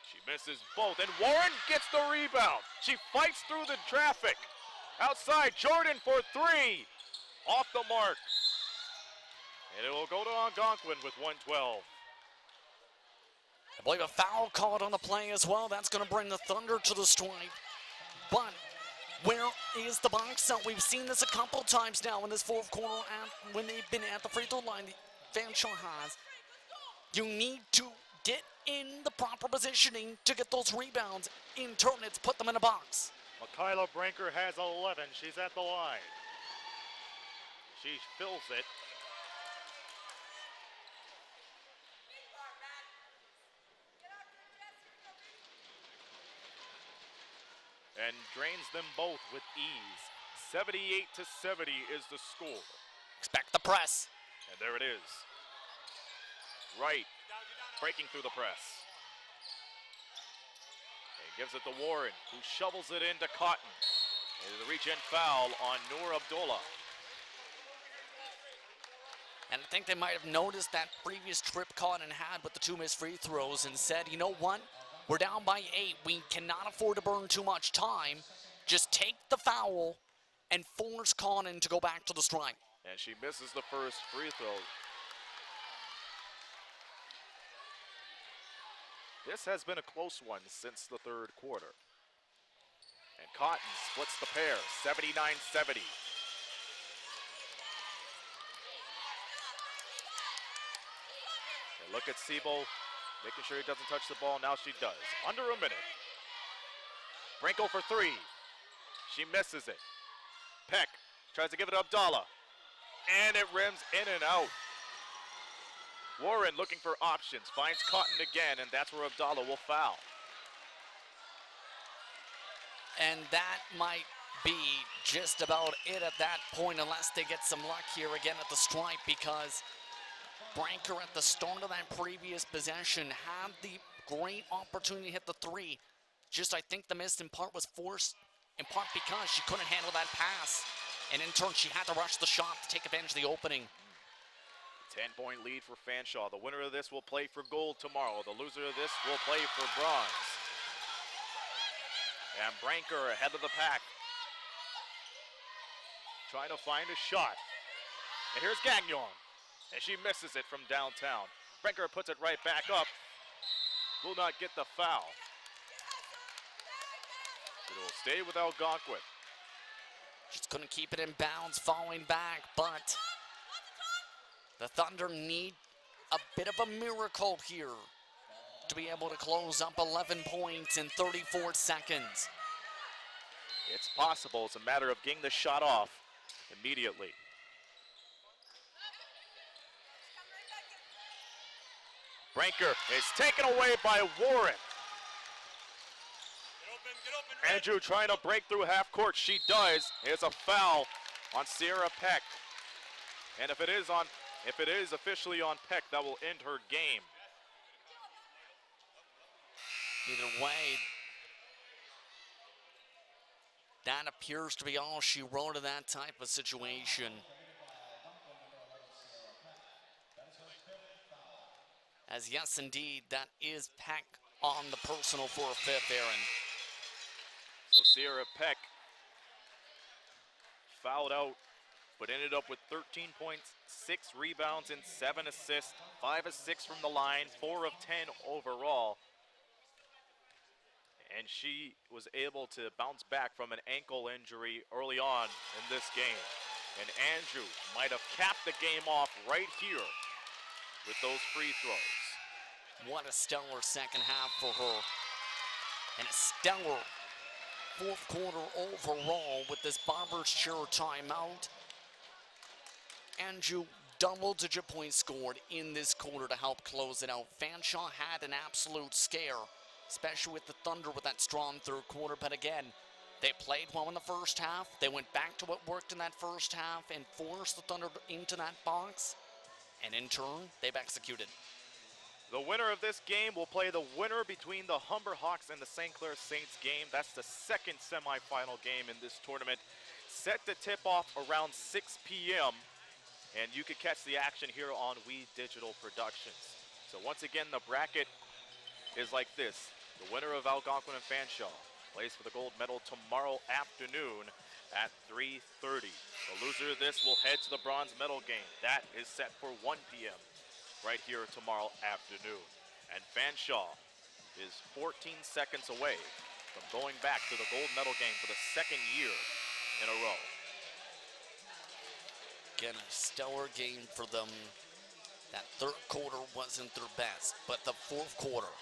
She misses both, and Warren gets the rebound. She fights through the traffic. Outside, Jordan for 3. Off the mark. And it will go to Algonquin with 112. I believe a foul called on the play as well. That's going to bring the Thunder to the stripe. But where is the box out? We've seen this a couple times now in this fourth quarter when they've been at the free throw line. The Fanshawe has. You need to get in the proper positioning to get those rebounds. In turn, it's put them in a box. Michaela Branker has 11. She's at the line. She fills it. And drains them both with ease. 78-70 is the score. Expect the press. And there it is. Right, breaking through the press. And gives it to Warren, who shovels it into Cotton. And the reach-in foul on Noor Abdullah. And I think they might have noticed that previous trip Cotton had with the 2 missed free throws and said, you know what? We're down by 8. We cannot afford to burn too much time. Just take the foul and force Cotton to go back to the stripe. And she misses the first free throw. This has been a close one since the third quarter. And Cotton splits the pair, 79-70. And look at Sebo, making sure he doesn't touch the ball. Now she does. Under a minute. Brinkle for 3. She misses it. Peck tries to give it to Abdallah. And it rims in and out. Warren looking for options, finds Cotton again, and that's where Abdallah will foul. And that might be just about it at that point, unless they get some luck here again at the stripe, because Branker at the start of that previous possession had the great opportunity to hit the 3. Just I think the miss in part was forced, in part because she couldn't handle that pass. And in turn, she had to rush the shot to take advantage of the opening. 10-point lead for Fanshawe. The winner of this will play for gold tomorrow. The loser of this will play for bronze. And Branker ahead of the pack. Trying to find a shot. And here's Gagnon. And she misses it from downtown. Branker puts it right back up. Will not get the foul. It will stay with Algonquin. Just couldn't keep it in bounds, falling back, but the Thunder need a bit of a miracle here to be able to close up 11 points in 34 seconds. It's possible. It's a matter of getting the shot off immediately. Branker is taken away by Warren. Andrew trying to break through half court. She does. It's a foul on Sierra Peck. And if it is officially on Peck, that will end her game. Either way, that appears to be all she wrote in that type of situation. As yes, indeed, that is Peck on the personal for a 5th, Aaron. So Sierra Peck fouled out, but ended up with 13 points, 6 rebounds, and 7 assists, 5 of 6 from the line, 4 of 10 overall. and she was able to bounce back from an ankle injury early on in this game. And Andrew might have capped the game off right here with those free throws. What a stellar second half for her. And a stellar fourth quarter overall with this Barber's Chair timeout. Andrew, double-digit points scored in this quarter to help close it out. Fanshawe had an absolute scare, especially with the Thunder with that strong third quarter. But again, they played well in the first half. They went back to what worked in that first half and forced the Thunder into that box. And in turn, they've executed. The winner of this game will play the winner between the Humber Hawks and the St. Clair Saints game. That's the second semifinal game in this tournament. Set to tip off around 6 p.m. And you can catch the action here on We Digital Productions. So once again, the bracket is like this. The winner of Algonquin and Fanshawe plays for the gold medal tomorrow afternoon at 3:30. The loser of this will head to the bronze medal game. That is set for 1 p.m. right here tomorrow afternoon. And Fanshawe is 14 seconds away from going back to the gold medal game for the second year in a row. Again, a stellar game for them. That third quarter wasn't their best, but the fourth quarter,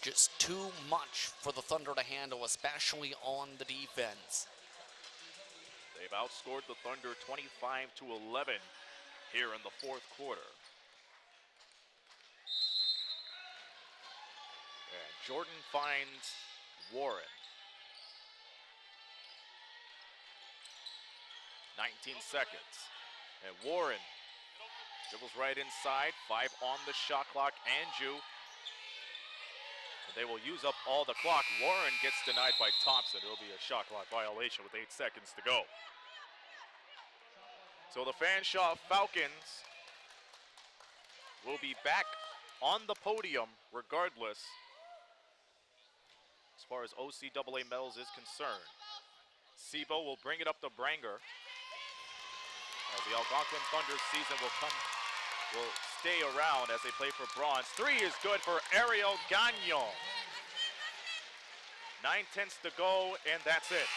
just too much for the Thunder to handle, especially on the defense. They've outscored the Thunder 25-11 here in the fourth quarter. And Jordan finds Warren. 19 seconds. And Warren dribbles right inside. 5 on the shot clock. Andrew. And they will use up all the clock. Warren gets denied by Thompson. It'll be a shot clock violation with 8 seconds to go. So the Fanshawe Falcons will be back on the podium regardless as far as OCAA medals is concerned. Sebo will bring it up to Branger. The Algonquin Thunder season will stay around as they play for bronze. 3 is good for Ariel Gagnon. 9/10 to go, and that's it.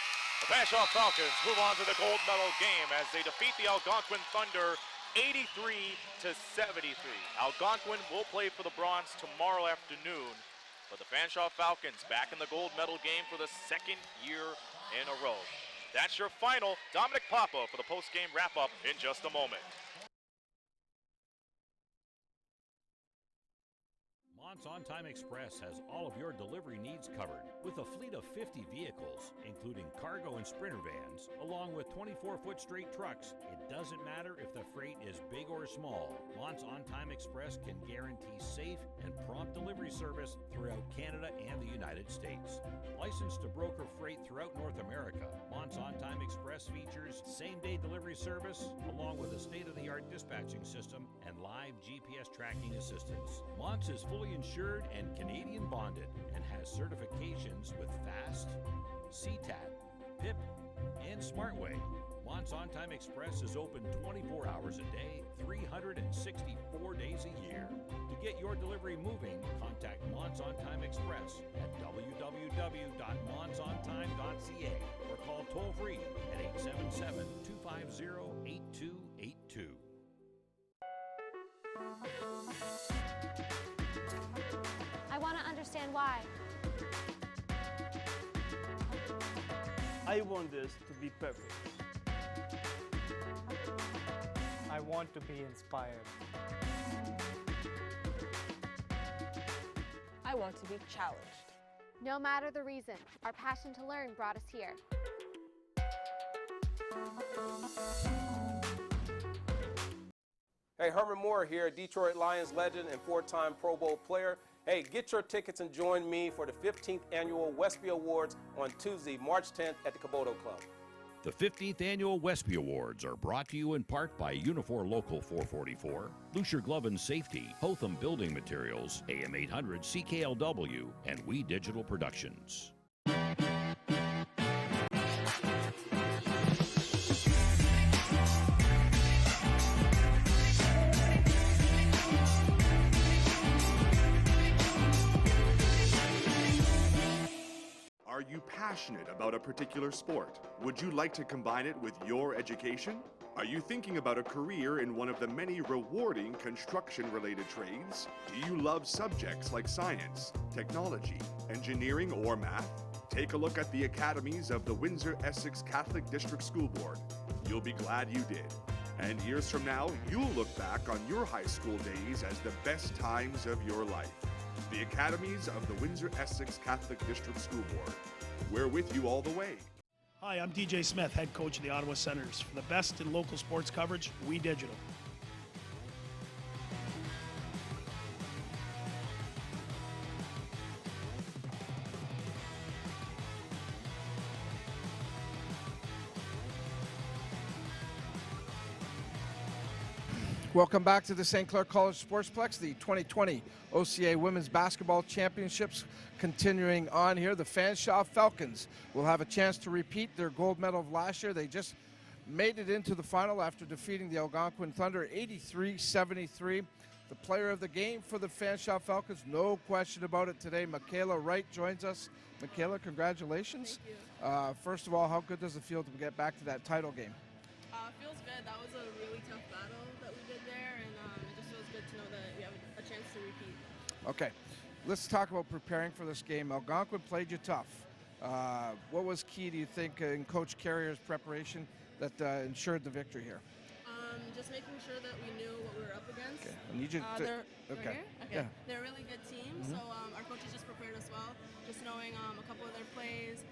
The Fanshawe Falcons move on to the gold medal game as they defeat the Algonquin Thunder 83-73. Algonquin will play for the bronze tomorrow afternoon, but the Fanshawe Falcons back in the gold medal game for the second year in a row. That's your final. Dominic Papa for the post-game wrap-up in just a moment. Mont's On Time Express has all of your delivery needs covered with a fleet of 50 vehicles, including cargo and sprinter vans, along with 24-foot straight trucks. It doesn't matter if the freight is big or small. Mont's On Time Express can guarantee safe and prompt delivery service throughout Canada and the United States. Licensed to broker freight throughout North America, Mont's On Time Express features same-day delivery service, along with a state-of-the-art dispatching system and live GPS tracking assistance. Mont's is fully insured and Canadian bonded and has certifications with FAST, CTAT, PIP, and SmartWay. Mont's On Time Express is open 24 hours a day, 364 days a year. To get your delivery moving, contact Mont's On Time Express at www.montsontime.ca or call toll-free at 877-250-8282. I want to understand why. I want this to be perfect. I want to be inspired. I want to be challenged. No matter the reason, our passion to learn brought us here. Hey, Herman Moore here, Detroit Lions legend and 4-time Pro Bowl player. Hey, get your tickets and join me for the 15th Annual Westby Awards on Tuesday, March 10th at the Caboto Club. The 15th Annual Westby Awards are brought to you in part by Unifor Local 444, Lucier Glove and Safety, Hotham Building Materials, AM 800 CKLW, and We Digital Productions. passionate about a particular sport? Would you like to combine it with your education? Are you thinking about a career in one of the many rewarding construction-related trades? Do you love subjects like science, technology, engineering, or math? Take a look at the academies of the Windsor-Essex Catholic District School Board. You'll be glad you did. And years from now, you'll look back on your high school days as the best times of your life. The academies of the Windsor-Essex Catholic District School Board. We're with you all the way. Hi, I'm DJ Smith, head coach of the Ottawa Senators. For the best in local sports coverage, We Digital. Welcome back to the St. Clair College Sportsplex, the 2020 OCAA Women's Basketball Championships continuing on here. The Fanshawe Falcons will have a chance to repeat their gold medal of last year. They just made it into the final after defeating the Algonquin Thunder 83-73. The player of the game for the Fanshawe Falcons, no question about it today, Michaela Wright joins us. Michaela, congratulations. Thank you. First of all, how good does it feel to get back to that title game? Feels good. That was a really tough battle that we did there, and it just feels good to know that we have a chance to repeat. Okay, let's talk about preparing for this game. Algonquin played you tough. What was key, do you think, in Coach Carrier's preparation that ensured the victory here? Just making sure that we knew what we were up against. Okay, I need you to... Okay. Yeah. They're a really good team, so our coaches just prepared us well. Just knowing a couple of their plays,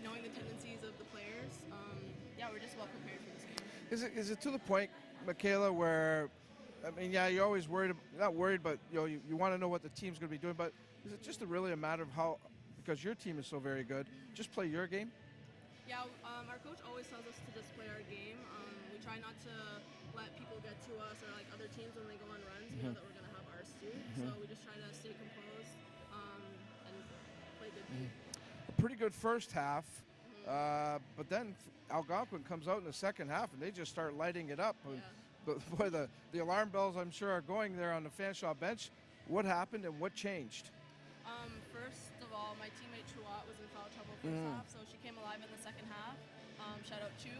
knowing the tendencies of the players. Yeah, we're just well prepared for this game. Is it to the point, Michaela, where, I mean, yeah, you're always worried, not worried, but you want to know what the team's going to be doing, but is it just really a matter of how, because your team is so very good, just play your game? Yeah, our coach always tells us to just play our game. We try not to let people get to us or like other teams when they go on runs. We know that we're going to have ours too. So we just try to stay composed and play good game. A pretty good first half, but then Algonquin comes out in the second half and they just start lighting it up. But boy, the alarm bells I'm sure are going there on the Fanshawe bench. What happened and what changed? First of all, my teammate Chouat was in foul trouble first half, so she came alive in the second half. Shout out Chu.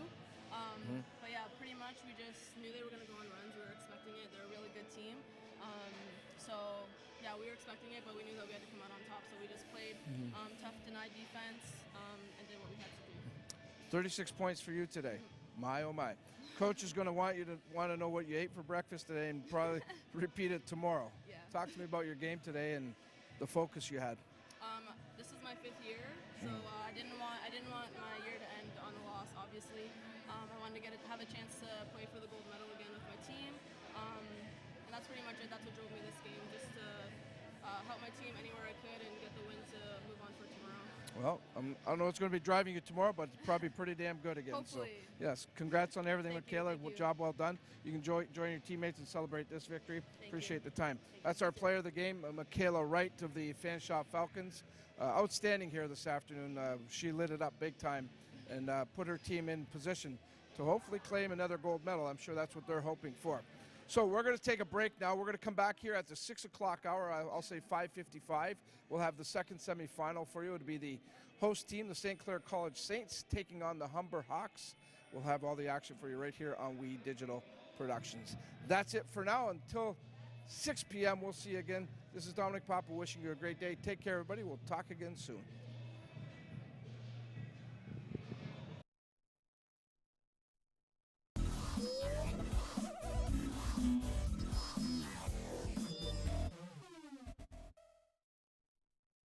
But yeah, pretty much we just knew they were going to go on runs. We were expecting it. They're a really good team. So yeah, we were expecting it, but we knew that we had to come out on top. So we just played tough deny defense and did what we had to do. 36 points for you today. My, oh my. Coach is going to want to know what you ate for breakfast today and probably repeat it tomorrow. Yeah. Talk to me about your game today and the focus you had. This is my 5th year, so I didn't want my year to end on a loss. Obviously, I wanted to have a chance to play for the gold medal again with my team, and that's pretty much it. That's what drove me this game, just to help my team anywhere I could and get the win to move on for tomorrow. Well, I don't know what's going to be driving you tomorrow, but it's probably pretty damn good again. Hopefully. So, yes, congrats on everything, Michaela. Thank you. Job well done. You can join your teammates and celebrate this victory. Appreciate the time. That's our player of the game, Michaela Wright of the Fanshawe Falcons. Outstanding here this afternoon. She lit it up big time and put her team in position to hopefully claim another gold medal. I'm sure that's what they're hoping for. So we're going to take a break now. We're going to come back here at the 6 o'clock hour. I'll say 5:55. We'll have the second semifinal for you. It'll be the host team, the St. Clair College Saints, taking on the Humber Hawks. We'll have all the action for you right here on We Digital Productions. That's it for now. Until 6 p.m., we'll see you again. This is Dominic Papa wishing you a great day. Take care, everybody. We'll talk again soon.